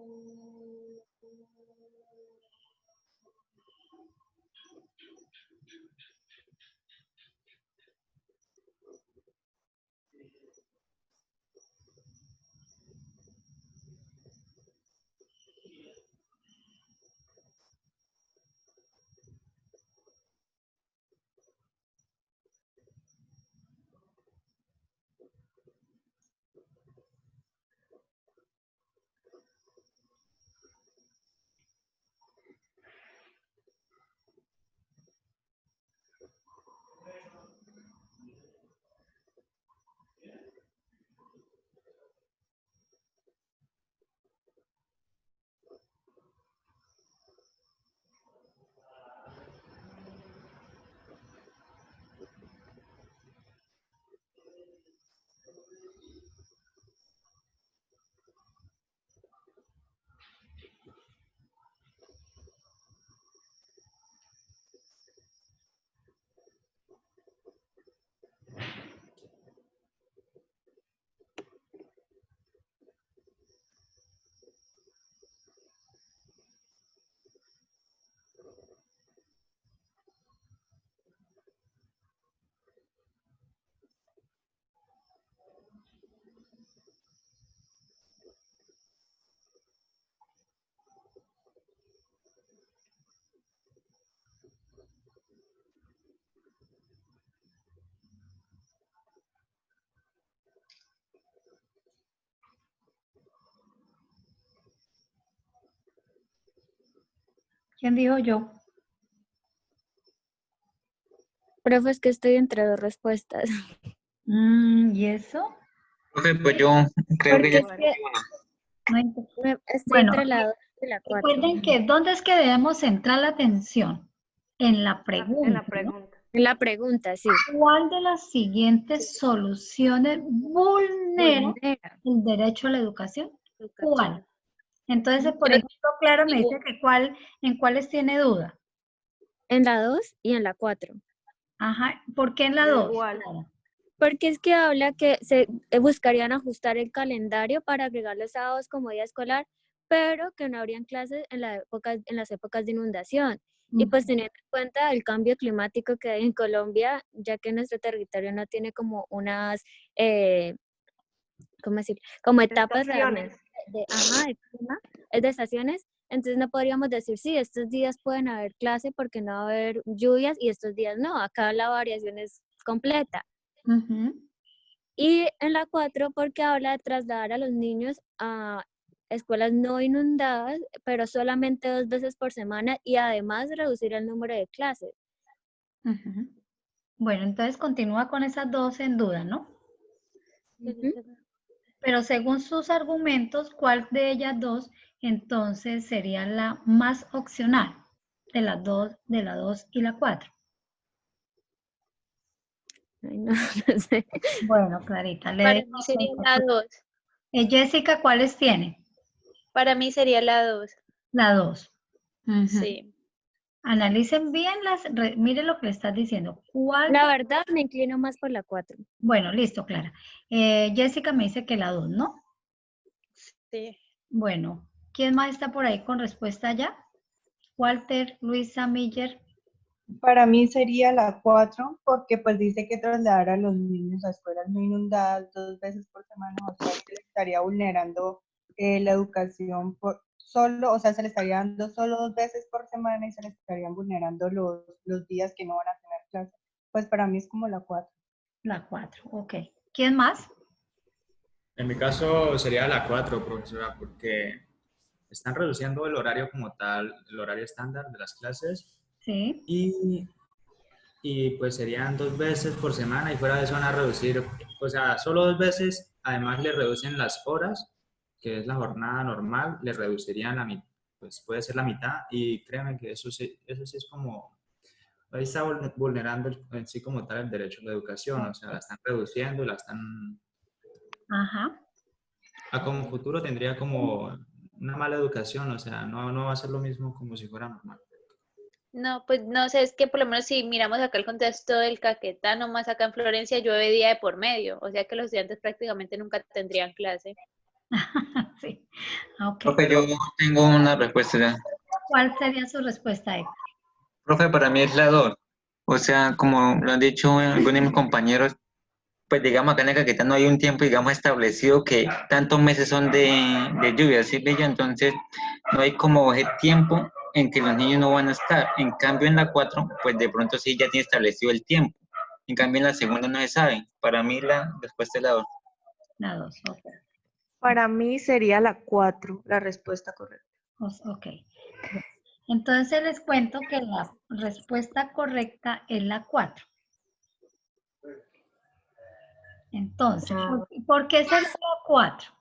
¿Quién dijo yo? Profe, es que estoy entre dos respuestas. ¿Y eso? Profe, pues yo creo que Porque ya es que No hay- estoy Bueno, entre la 2 y la 4. recuerden que ¿dónde es que debemos centrar la atención? En la En pregunta, la ¿no? pregunta. La pregunta, sí. ¿Cuál de las siguientes soluciones vulnera Vulnera. el derecho a la educación? ¿Cuál? Educativa. Entonces, por Yo ejemplo, Clara me digo, dice que en cuáles tiene duda. En la 2 y en la 4. Ajá, ¿por qué en la Yo 2? igual. Porque es que habla que se buscarían ajustar el calendario para agregar los sábados como día escolar, pero que no habrían clases en las épocas de inundación. Y pues teniendo en cuenta el cambio climático que hay en Colombia, ya que nuestro territorio no tiene como unas, ¿cómo decir? Como etapas realmente de clima, de estaciones. Entonces no podríamos decir, sí, estos días pueden haber clase porque no va a haber lluvias y estos días no. Acá la variación es completa. Ujú. Y en la 4 porque habla de trasladar a los niños a escuelas no inundadas, pero solamente 2 veces por semana y además reducir el número de clases. Ujú. Bueno, entonces continúa con esas dos en duda, ¿no? Pero según sus argumentos, ¿cuál de ellas dos entonces sería la más opcional de las dos, de la 2 y la 4? Ay, no, no sé. Bueno, Clarita, le para dejo. mí sería la 2. Jessica, ¿cuáles tiene? Para mí sería la 2. La 2. Sí. Analicen bien mire lo que le estás diciendo. ¿Cuál? La verdad me inclino más por la 4. Bueno, listo, Clara. Jessica me dice que la 2, ¿no? Sí. Bueno, ¿quién más está por ahí con respuesta ya? Walter, Luisa, Miller. Para mí sería la 4 porque pues dice que trasladar a los niños a escuelas no inundadas 2 veces por semana, o sea, que le estaría vulnerando la educación solo, o sea, se le estaría dando solo 2 veces por semana y se le estarían vulnerando los días que no van a tener clase. Pues para mí es como la 4. La 4, ok. ¿Quién más? En mi caso sería la 4, profesora, porque están reduciendo el horario como tal, el horario estándar de las clases, Sí. y pues serían 2 veces por semana y fuera de eso van a reducir, o sea, solo 2 veces, además le reducen las horas, que es la jornada normal, le reducirían la mitad, pues puede ser la mitad y créanme que eso sí es como, ahí está vulnerando en sí como tal el derecho a la educación, o sea, la están reduciendo y la están... Ajá. como futuro tendría como una mala educación, o sea, no va a ser lo mismo como si fuera normal. No, pues no sé, es que por lo menos si miramos acá el contexto del Caquetá, nomás acá en Florencia llueve día de por medio, o sea que los estudiantes prácticamente nunca tendrían clase. Sí. Ok. Profe, yo tengo una respuesta ya. ¿Cuál sería su respuesta, Héctor? Profe, para mí es la 2. O sea, como lo han dicho algunos de mis compañeros, pues digamos acá en la Caquetá no hay un tiempo, digamos, establecido que tantos meses son de lluvia, ¿sí, Bella? Entonces, no hay como ese tiempo en que los niños no van a estar. En cambio, en la 4, pues de pronto sí ya tiene establecido el tiempo. En cambio, en la segunda no se sabe. Para mí la respuesta es la 2. La 2, ok. Para mí sería la 4, la respuesta correcta. Ok. Entonces les cuento que la respuesta correcta es la 4. Entonces, ¿por qué sería la 4?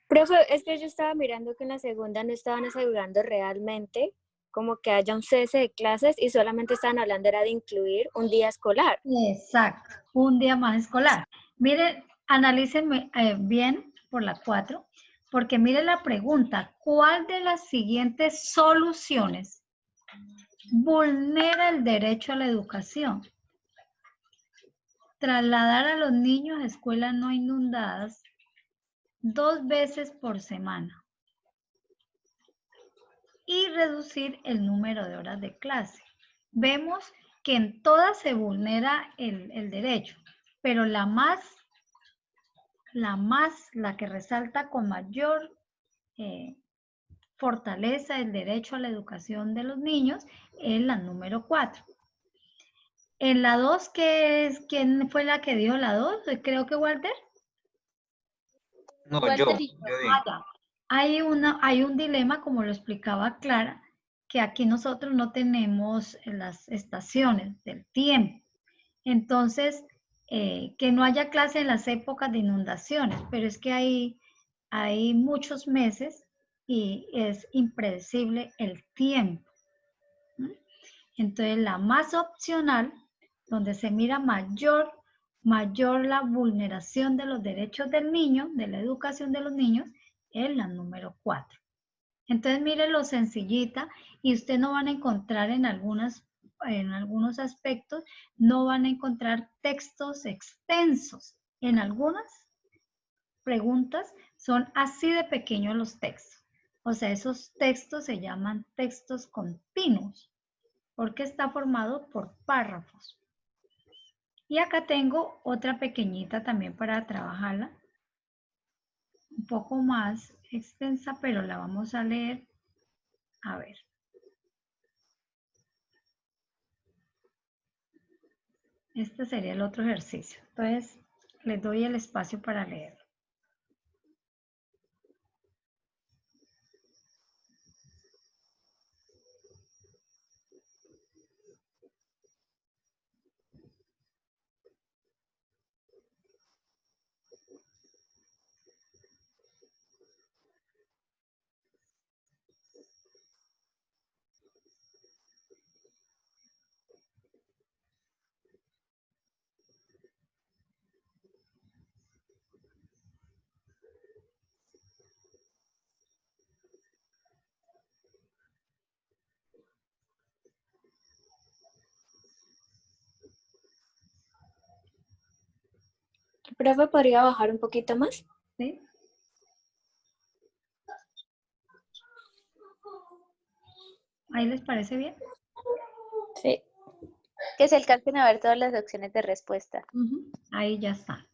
Profe, es que yo estaba mirando que en la segunda no estaban asegurando realmente como que haya un cese de clases y solamente estaban hablando era de incluir un día escolar. Exacto, un día más escolar. Miren, analícenme bien por la 4, porque miren la pregunta, ¿cuál de las siguientes soluciones vulnera el derecho a la educación? Trasladar a los niños a escuelas no inundadas 2 veces por semana y reducir el número de horas de clase. Vemos que en todas se vulnera el derecho, pero la que resalta con mayor fortaleza el derecho a la educación de los niños es la número 4. En la 2, ¿quién fue la que dio la 2? Creo que Walter. No, Walter yo y digo. Hay un dilema, como lo explicaba Clara, que aquí nosotros no tenemos las estaciones del tiempo. Entonces, que no haya clase en las épocas de inundaciones, pero es que hay muchos meses y es impredecible el tiempo. Entonces, la más opcional, donde se mira mayor la vulneración de los derechos del niño, de la educación de los niños, es la número 4. Entonces, mire lo sencillita, y usted no van a encontrar en algunos aspectos, no van a encontrar textos extensos. En algunas preguntas son así de pequeños los textos. O sea, esos textos se llaman textos continuos, porque está formado por párrafos. Y acá tengo otra pequeñita también para trabajarla, un poco más extensa, pero la vamos a leer. A ver. Este sería el otro ejercicio. Entonces, les doy el espacio para leerlo. Profe, ¿podría bajar un poquito más? ¿Sí? ¿Ahí les parece bien? Sí. Que se alcancen a ver todas las opciones de respuesta. Ahí ya está.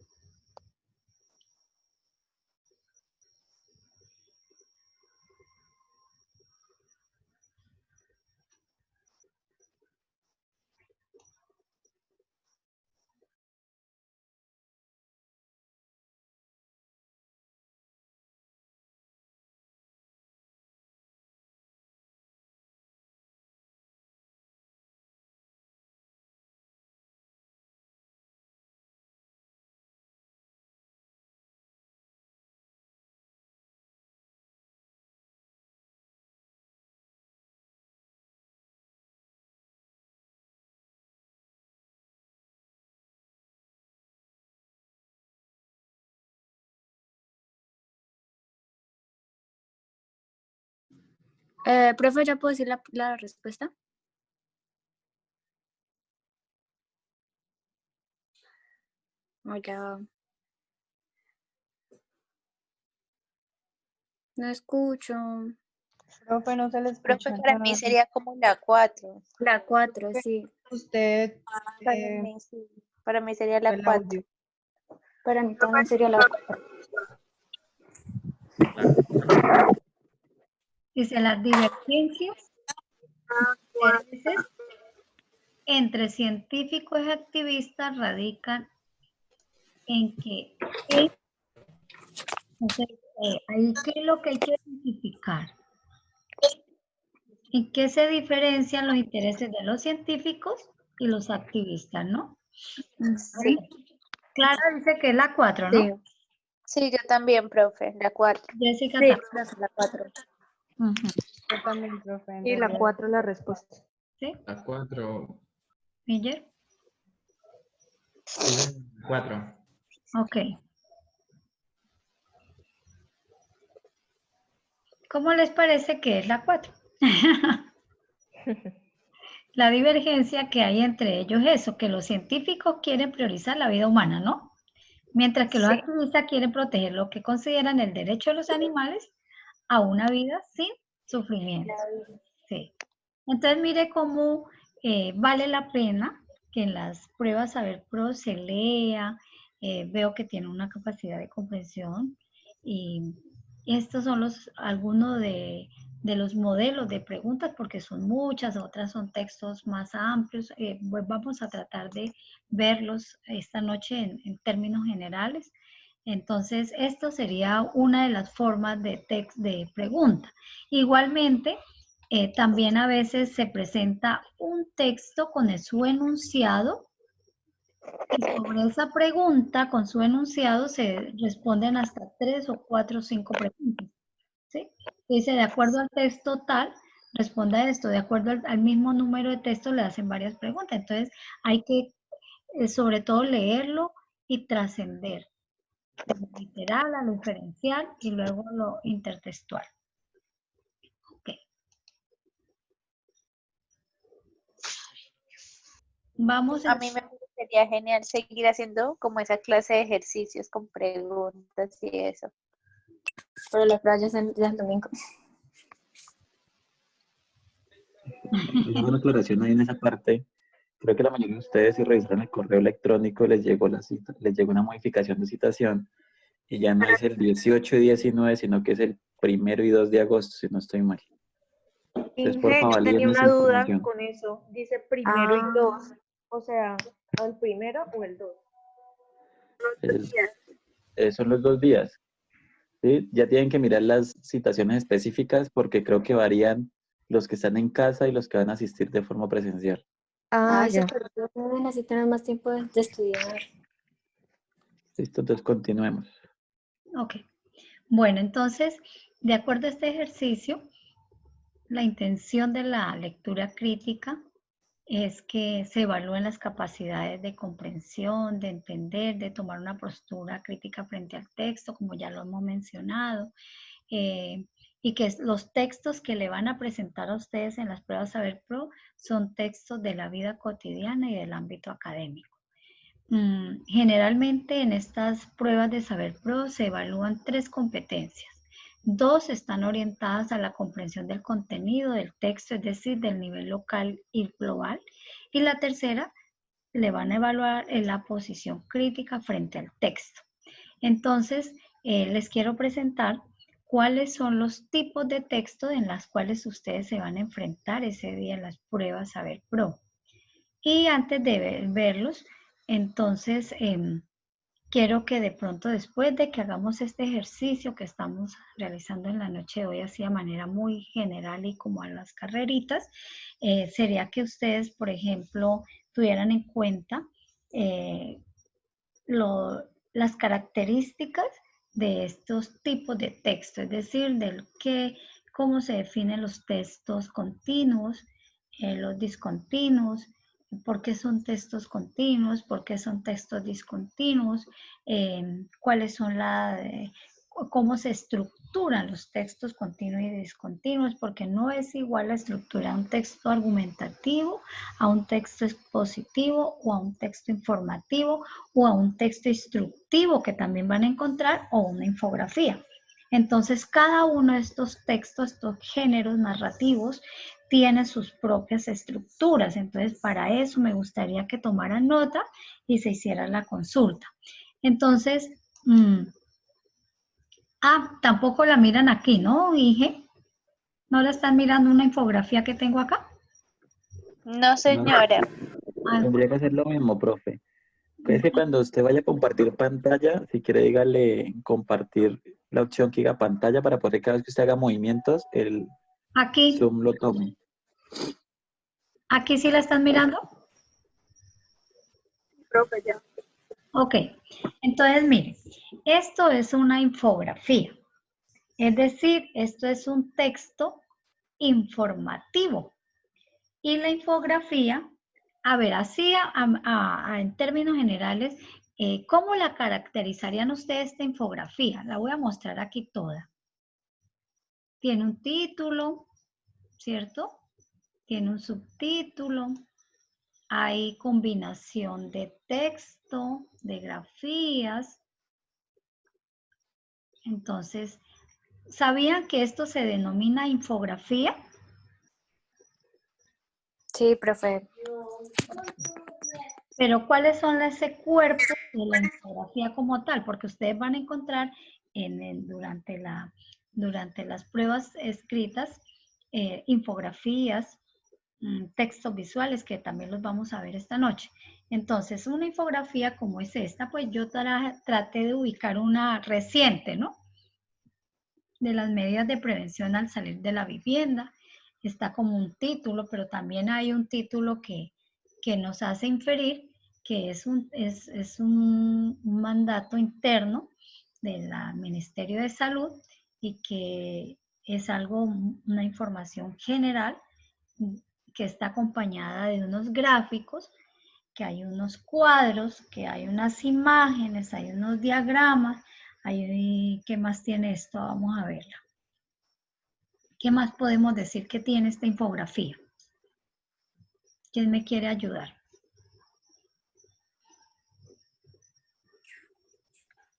Profe, ¿ya puedo decir la respuesta? Hola. No escucho. Profe, no se le Profe, escucha para mí nada. sería como la 4. La 4, sí. Usted Para mí, sí. Para mí sería la el 4. audio. Para mí también sería la 4. Dice, las divergencias intereses entre científicos y activistas radican en que ahí qué es lo que hay que identificar. ¿En qué se diferencian los intereses de los científicos y los activistas, no? Sí. Clara dice que es la 4, Sí. ¿no? Sí, yo también, profe, la 4. Jessica Sí, también. profe, la 4. Yo también, profe. en Y la realidad. 4 es la respuesta. ¿Sí? La 4. Miller. Sí, 4. Ok. ¿Cómo les parece que es la 4? La divergencia que hay entre ellos es eso, que los científicos quieren priorizar la vida humana, ¿no? Mientras que los activistas quieren proteger lo que consideran el derecho de los animales a una vida sin sufrimiento. Sí. Entonces, mire cómo vale la pena que en las pruebas Saber Pro se lea, veo que tiene una capacidad de comprensión y estos son algunos de los modelos de preguntas porque son muchas, otras son textos más amplios. Pues vamos a tratar de verlos esta noche en términos generales. Entonces, esto sería una de las formas de pregunta. Igualmente, También a veces se presenta un texto con su enunciado y sobre esa pregunta con su enunciado se responden hasta 3 o 4 o 5 preguntas. ¿Sí? Dice, de acuerdo al texto tal, responda esto, de acuerdo al mismo número de textos le hacen varias preguntas. Entonces hay que sobre todo leerlo y trascender de lo literal a lo inferencial y luego lo intertextual. Okay. Vamos a mí me sería genial seguir haciendo como esa clase de ejercicios con preguntas y eso. Pero la playa es el domingo. Yo hago una aclaración ahí en esa parte. Creo que la mayoría de ustedes, si revisaron el correo electrónico, les llegó les llegó una modificación de citación y ya no es el 18 y 19, sino que es el 1 y 2 de agosto, si no estoy mal. Entonces, por Inge, favor, yo tenía validen esa una duda información. con eso. Dice primero y 2. O sea, ¿el primero o el 2? Son los 2 días. ¿Sí? Ya tienen que mirar las citaciones específicas porque creo que varían los que están en casa y los que van a asistir de forma presencial. Ya. Necesitan más tiempo de estudiar. Listo, entonces continuemos. Ok. Bueno, entonces, de acuerdo a este ejercicio, la intención de la lectura crítica es que se evalúen las capacidades de comprensión, de entender, de tomar una postura crítica frente al texto, como ya lo hemos mencionado, y que los textos que le van a presentar a ustedes en las pruebas Saber Pro son textos de la vida cotidiana y del ámbito académico. Generalmente en estas pruebas de Saber Pro se evalúan 3 competencias. 2 están orientadas a la comprensión del contenido del texto, es decir, del nivel local y global. Y la tercera le van a evaluar en la posición crítica frente al texto. Entonces, les quiero presentar cuáles son los tipos de texto en las cuales ustedes se van a enfrentar ese día en las pruebas Saber Pro. Y antes de verlos, entonces quiero que de pronto después de que hagamos este ejercicio que estamos realizando en la noche de hoy así de manera muy general y como a las carreritas, sería que ustedes, por ejemplo, tuvieran en cuenta las características de estos tipos de texto, es decir, cómo se definen los textos continuos, los discontinuos, por qué son textos continuos, por qué son textos discontinuos, cuáles son cómo se estructuran los textos continuos y discontinuos, porque no es igual la estructura de un texto argumentativo a un texto expositivo o a un texto informativo o a un texto instructivo que también van a encontrar o una infografía. Entonces, cada uno de estos textos, estos géneros narrativos, tiene sus propias estructuras. Entonces, para eso me gustaría que tomaran nota y se hiciera la consulta. Entonces, tampoco la miran aquí, ¿no, Inge? ¿No la están mirando una infografía que tengo acá? No, señora. Tendría que hacer lo mismo, profe. Es que cuando usted vaya a compartir pantalla, si quiere dígale compartir la opción que diga pantalla para poder que cada vez que usted haga movimientos, el aquí. Zoom lo tome. ¿Aquí sí la están mirando? Profe, ya. Ok, entonces miren, esto es una infografía. Es decir, esto es un texto informativo. Y la infografía, a ver, así en términos generales, ¿cómo la caracterizarían ustedes esta infografía? La voy a mostrar aquí toda. Tiene un título, ¿cierto? Tiene un subtítulo. Hay combinación de texto, de grafías. Entonces, ¿sabían que esto se denomina infografía? Sí, profe. Pero ¿cuáles son ese cuerpo de la infografía como tal? Porque ustedes van a encontrar durante las pruebas escritas infografías, textos visuales que también los vamos a ver esta noche. Entonces, una infografía como es esta, pues yo traté de ubicar una reciente, ¿no? De las medidas de prevención al salir de la vivienda. está como un título, pero también hay un título que nos hace inferir que es un mandato interno del Ministerio de Salud y que es algo, una información general que está acompañada de unos gráficos, que hay unos cuadros, que hay unas imágenes, hay unos diagramas. ¿Qué más tiene esto? Vamos a verla. ¿Qué más podemos decir que tiene esta infografía? ¿Quién me quiere ayudar?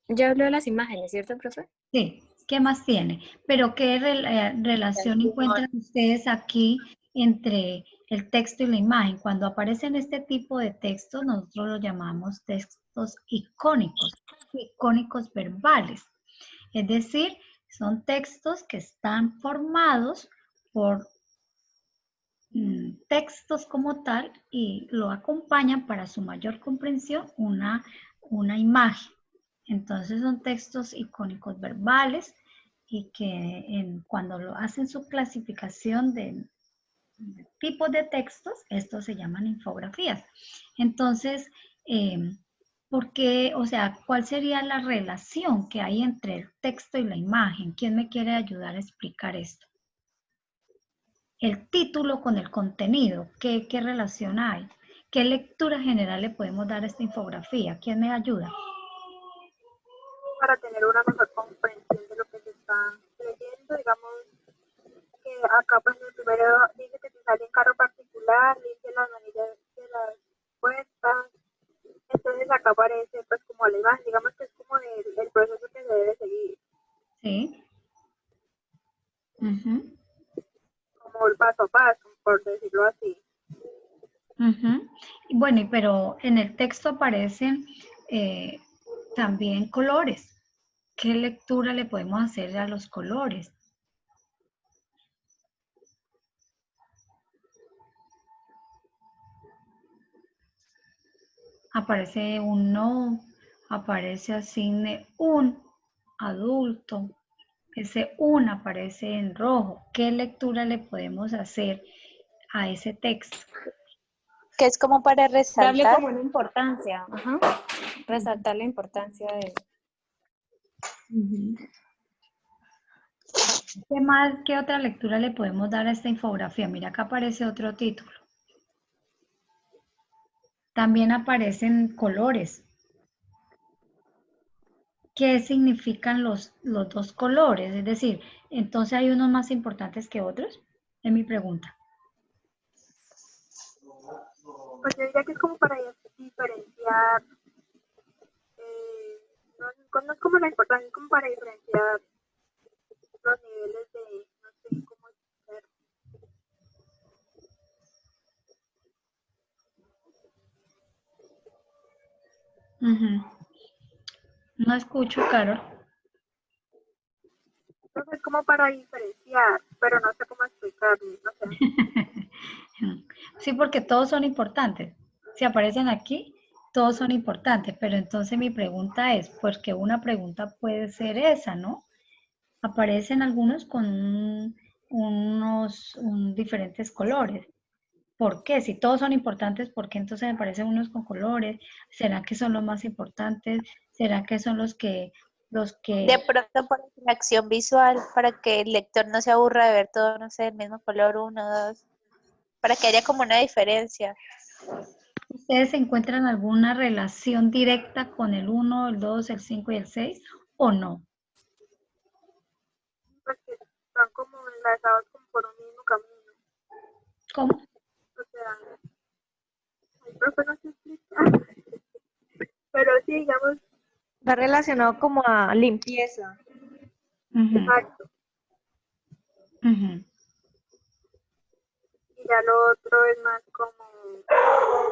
Ya habló de las imágenes, ¿cierto, profe? Sí, ¿qué más tiene? Pero ¿qué relación encuentran ustedes aquí entre el texto y la imagen? Cuando aparecen este tipo de textos, nosotros los llamamos textos icónicos verbales. Es decir, son textos que están formados por textos como tal y lo acompañan para su mayor comprensión una imagen. Entonces son textos icónicos verbales y que cuando lo hacen su clasificación de tipos de textos, estos se llaman infografías. Entonces, ¿por qué? O sea, ¿cuál sería la relación que hay entre el texto y la imagen? ¿Quién me quiere ayudar a explicar esto? El título con el contenido, ¿qué relación hay? ¿Qué lectura general le podemos dar a esta infografía? ¿Quién me ayuda? Para tener una mejor comprensión de lo que se está leyendo, digamos que acá pues en el primero dice que se sale en carro particular, dice las manillas de las puertas, entonces acá aparece pues como la imagen, digamos que es como el proceso que se debe seguir. Sí. Como el paso a paso, por decirlo así. Bueno, pero en el texto aparecen también colores. ¿Qué lectura le podemos hacer a los colores? Aparece un no, aparece asigne un adulto, ese un aparece en rojo. ¿Qué lectura le podemos hacer a ese texto? Que es como para Darle resaltar. como una importancia, ajá. Resaltar la importancia de... ¿Qué otra lectura le podemos dar a esta infografía? Mira, acá aparece otro título. También aparecen colores. ¿Qué significan los dos colores? Es decir, entonces hay unos más importantes que otros. Es mi pregunta. Pues yo diría que es como para diferenciar, no es como la importancia, es como para diferenciar los niveles de, no sé cómo explicar. No escucho, Carol. Entonces es como para diferenciar, pero no sé cómo explicarlo, no sé. Sí, porque todos son importantes. Si aparecen aquí, todos son importantes, pero entonces mi pregunta es, porque una pregunta puede ser esa, ¿no? Aparecen algunos con unos diferentes colores. ¿Por qué? Si todos son importantes, ¿por qué entonces aparecen unos con colores? ¿Será que son los más importantes? ¿Será que son los que De pronto por interacción visual, para que el lector no se aburra de ver todo, no sé, el mismo color, 1, 2, para que haya como una diferencia. ¿Ustedes encuentran alguna relación directa con el 1, el 2, el 5 y el 6 o no? Porque están como enlazados como por un mismo camino. ¿Cómo? O sea, el profe no se explica. Pero sí, digamos. Está relacionado como a limpieza. Exacto. Y ya lo otro es más como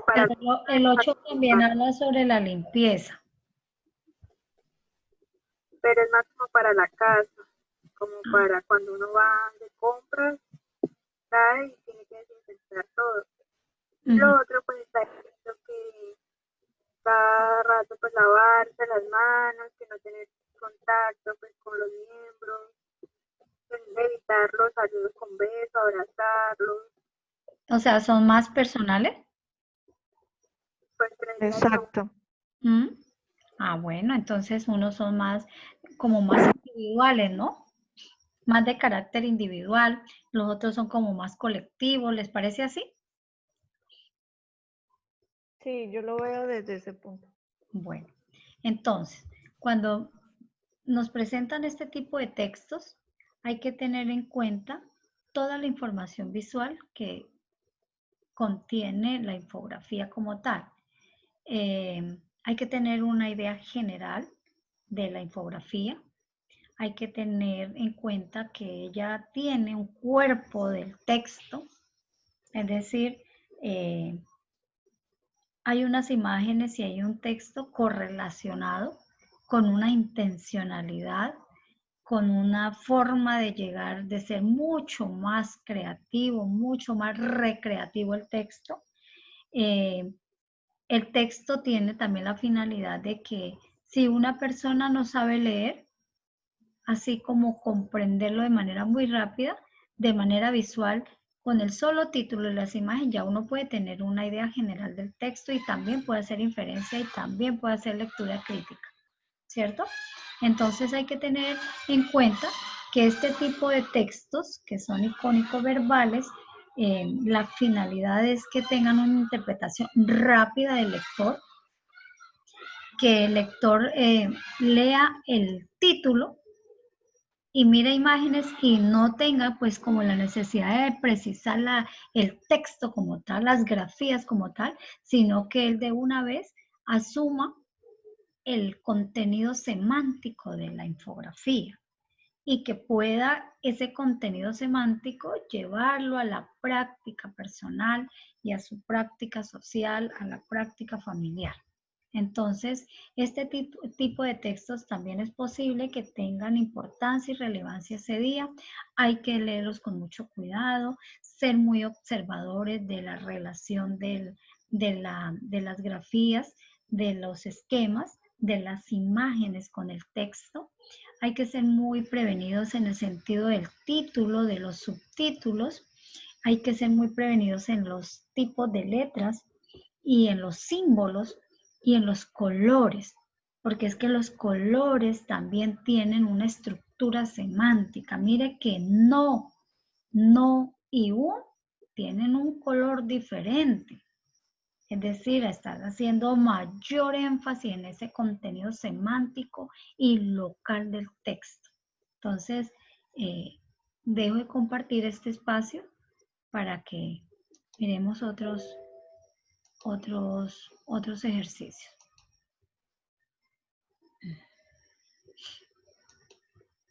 para... El 8 también habla sobre la limpieza. Pero es más como para la casa, como para cuando uno va de compras, cae y tiene que desinfectar todo. Y lo otro pues está diciendo que cada rato pues lavarse las manos, que no tener contacto pues con los miembros. evitar los saludos con beso, abrazarlos, O sea, ¿son más personales? pues creería yo. Exacto. ¿Mm? Ah, bueno, entonces unos son más, como más individuales, ¿no? Más de carácter individual, los otros son como más colectivos, ¿les parece así? Sí, yo lo veo desde ese punto. Bueno, entonces, cuando nos presentan este tipo de textos, hay que tener en cuenta toda la información visual que contiene la infografía como tal. Hay que tener una idea general de la infografía. Hay que tener en cuenta que ella tiene un cuerpo del texto, es decir, hay unas imágenes y hay un texto correlacionado con una intencionalidad, con una forma de llegar, de ser mucho más creativo, mucho más recreativo el texto. El texto tiene también la finalidad de que si una persona no sabe leer, así como comprenderlo de manera muy rápida, de manera visual, con el solo título y las imágenes ya uno puede tener una idea general del texto y también puede hacer inferencia y también puede hacer lectura crítica, ¿cierto? Entonces hay que tener en cuenta que este tipo de textos, que son icónicos verbales, la finalidad es que tengan una interpretación rápida del lector, que el lector lea el título y mire imágenes y no tenga pues como la necesidad de precisar el texto como tal, las grafías como tal, sino que él de una vez asuma el contenido semántico de la infografía y que pueda ese contenido semántico llevarlo a la práctica personal y a su práctica social, a la práctica familiar. Entonces, este tipo de textos también es posible que tengan importancia y relevancia ese día. Hay que leerlos con mucho cuidado, ser muy observadores de la relación de las grafías, de los esquemas, de las imágenes con el texto. Hay que ser muy prevenidos en el sentido del título, de los subtítulos. Hay que ser muy prevenidos en los tipos de letras y en los símbolos y en los colores, porque es que los colores también tienen una estructura semántica. Mire que no y un tienen un color diferente. Es decir, están haciendo mayor énfasis en ese contenido semántico y local del texto. Entonces, dejo de compartir este espacio para que miremos otros ejercicios.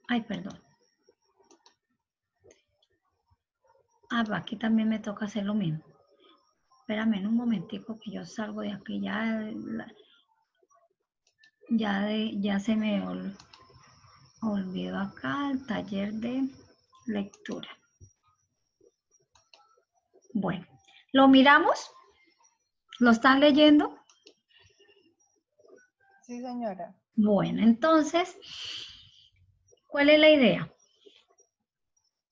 Ay, perdón. Aquí también me toca hacer lo mismo. Espérame en un momentico que yo salgo de aquí. Ya se me olvidó acá el taller de lectura. Bueno, ¿lo miramos? ¿Lo están leyendo? Sí, señora. Bueno, entonces, ¿cuál es la idea?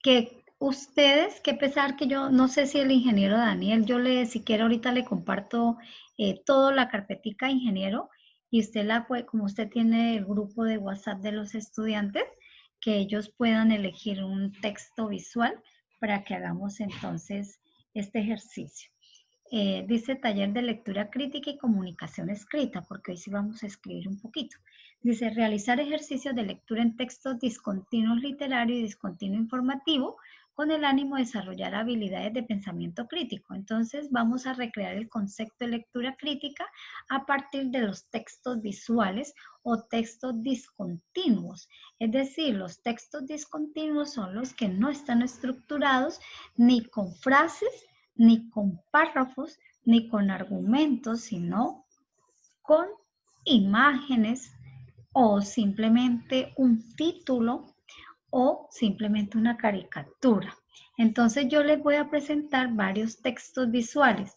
Que ustedes, que pesar que yo no sé si el ingeniero Daniel, si quiere ahorita le comparto toda la carpetica ingeniero y usted como usted tiene el grupo de WhatsApp de los estudiantes, que ellos puedan elegir un texto visual para que hagamos entonces este ejercicio. Dice taller de lectura crítica y comunicación escrita, porque hoy sí vamos a escribir un poquito. Dice realizar ejercicios de lectura en textos discontinuos literarios y discontinuo informativo con el ánimo de desarrollar habilidades de pensamiento crítico. Entonces vamos a recrear el concepto de lectura crítica a partir de los textos visuales o textos discontinuos. Es decir, los textos discontinuos son los que no están estructurados ni con frases, ni con párrafos, ni con argumentos, sino con imágenes o simplemente un título o simplemente una caricatura. Entonces yo les voy a presentar varios textos visuales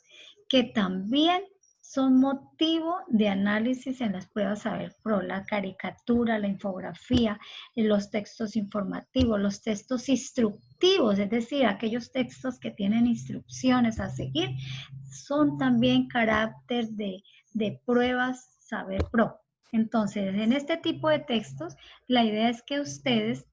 que también son motivo de análisis en las pruebas Saber Pro, la caricatura, la infografía, los textos informativos, los textos instructivos, es decir, aquellos textos que tienen instrucciones a seguir, son también carácter de pruebas Saber Pro. Entonces, en este tipo de textos, la idea es que ustedes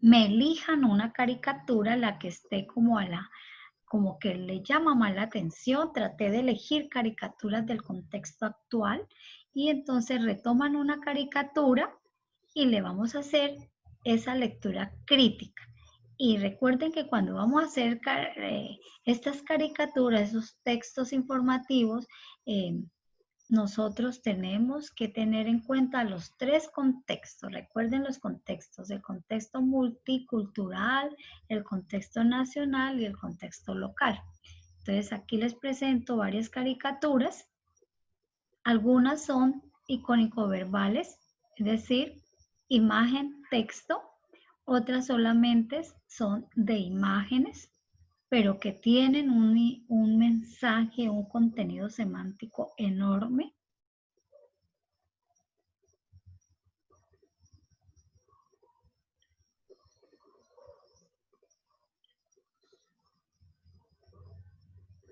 me elijan una caricatura, la que esté como que le llama más la atención. Traté de elegir caricaturas del contexto actual y entonces retoman una caricatura y le vamos a hacer esa lectura crítica. Y recuerden que cuando vamos a hacer estas caricaturas, esos textos informativos, nosotros tenemos que tener en cuenta los tres contextos. Recuerden los contextos: el contexto multicultural, el contexto nacional y el contexto local. Entonces aquí les presento varias caricaturas. Algunas son icónico-verbales, es decir, imagen, texto. Otras solamente son de imágenes, pero que tienen un mensaje, un contenido semántico enorme.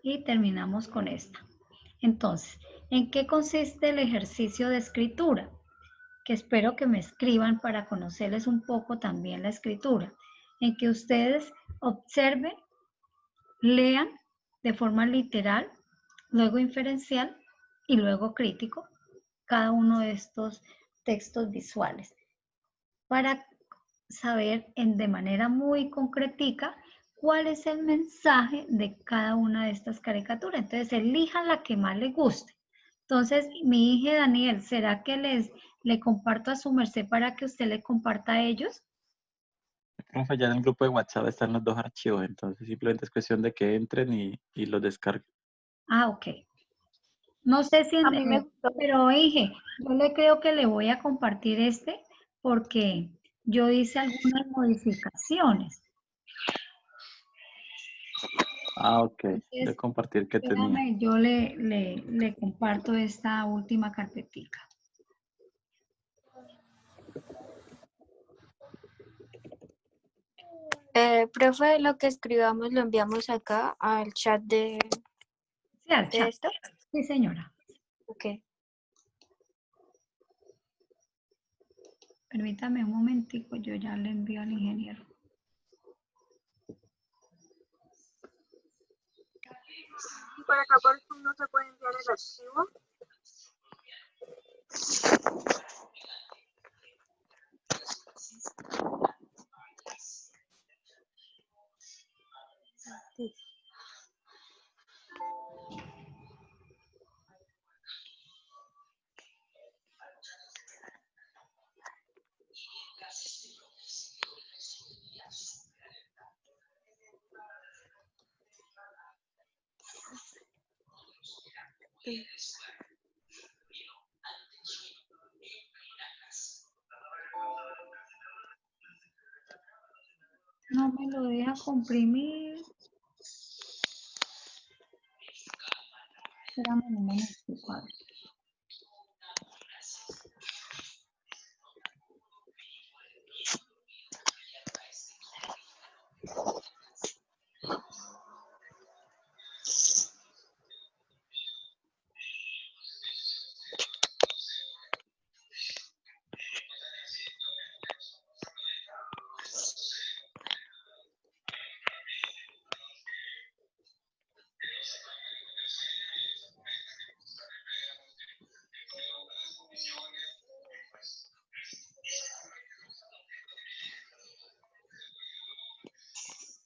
Y terminamos con esta. Entonces, ¿en qué consiste el ejercicio de escritura? Que espero que me escriban para conocerles un poco también la escritura. En que ustedes observen, lean de forma literal, luego inferencial y luego crítico cada uno de estos textos visuales para saber de manera muy concretica cuál es el mensaje de cada una de estas caricaturas. Entonces, elijan la que más les guste. Entonces, mi hija Daniel, ¿será que le comparto a su merced para que usted le comparta a ellos? Profe, ya en el grupo de WhatsApp están los dos archivos, entonces simplemente es cuestión de que entren y los descarguen. Ah, ok. No sé si, A mí me gustó. pero dije, yo le creo que le voy a compartir este porque yo hice algunas modificaciones. Ah, ok. Entonces, De compartir que tenía. déjame, yo le comparto esta última carpetica. Profe, lo que escribamos lo enviamos acá al chat de Sí, al chat. esto. Sí, señora. Ok. Permítame un momentico, yo ya le envío al ingeniero. Y por acá por Zoom no se puede enviar el archivo. No me lo deja comprimir. Espérame un momentico. A ver.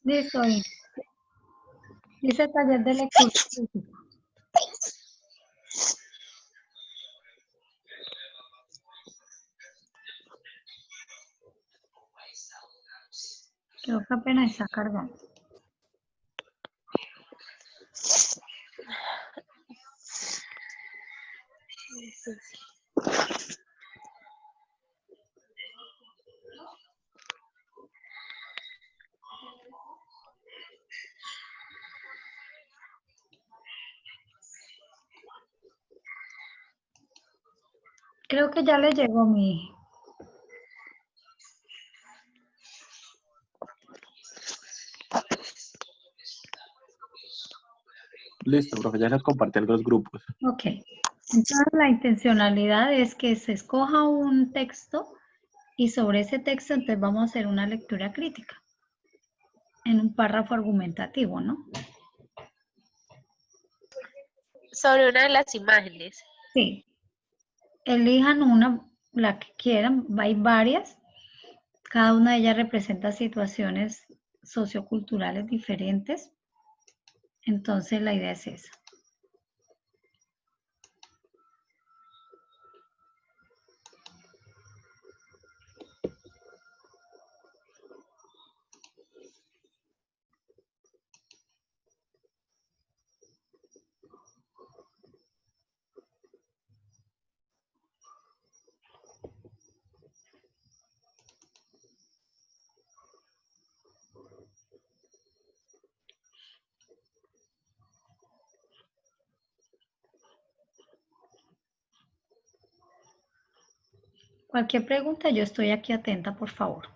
Listo, ahí. Dice taller de lectura crítica. Creo que apenas está cargando. Creo que ya le llegó mi... Listo, profe, ya nos compartió los grupos. Ok. Entonces la intencionalidad es que se escoja un texto y sobre ese texto entonces vamos a hacer una lectura crítica en un párrafo argumentativo, ¿no? Sobre una de las imágenes. Sí. Elijan una, la que quieran, hay varias. Cada una de ellas representa situaciones socioculturales diferentes. Entonces la idea es esa. Cualquier pregunta, yo estoy aquí atenta, por favor.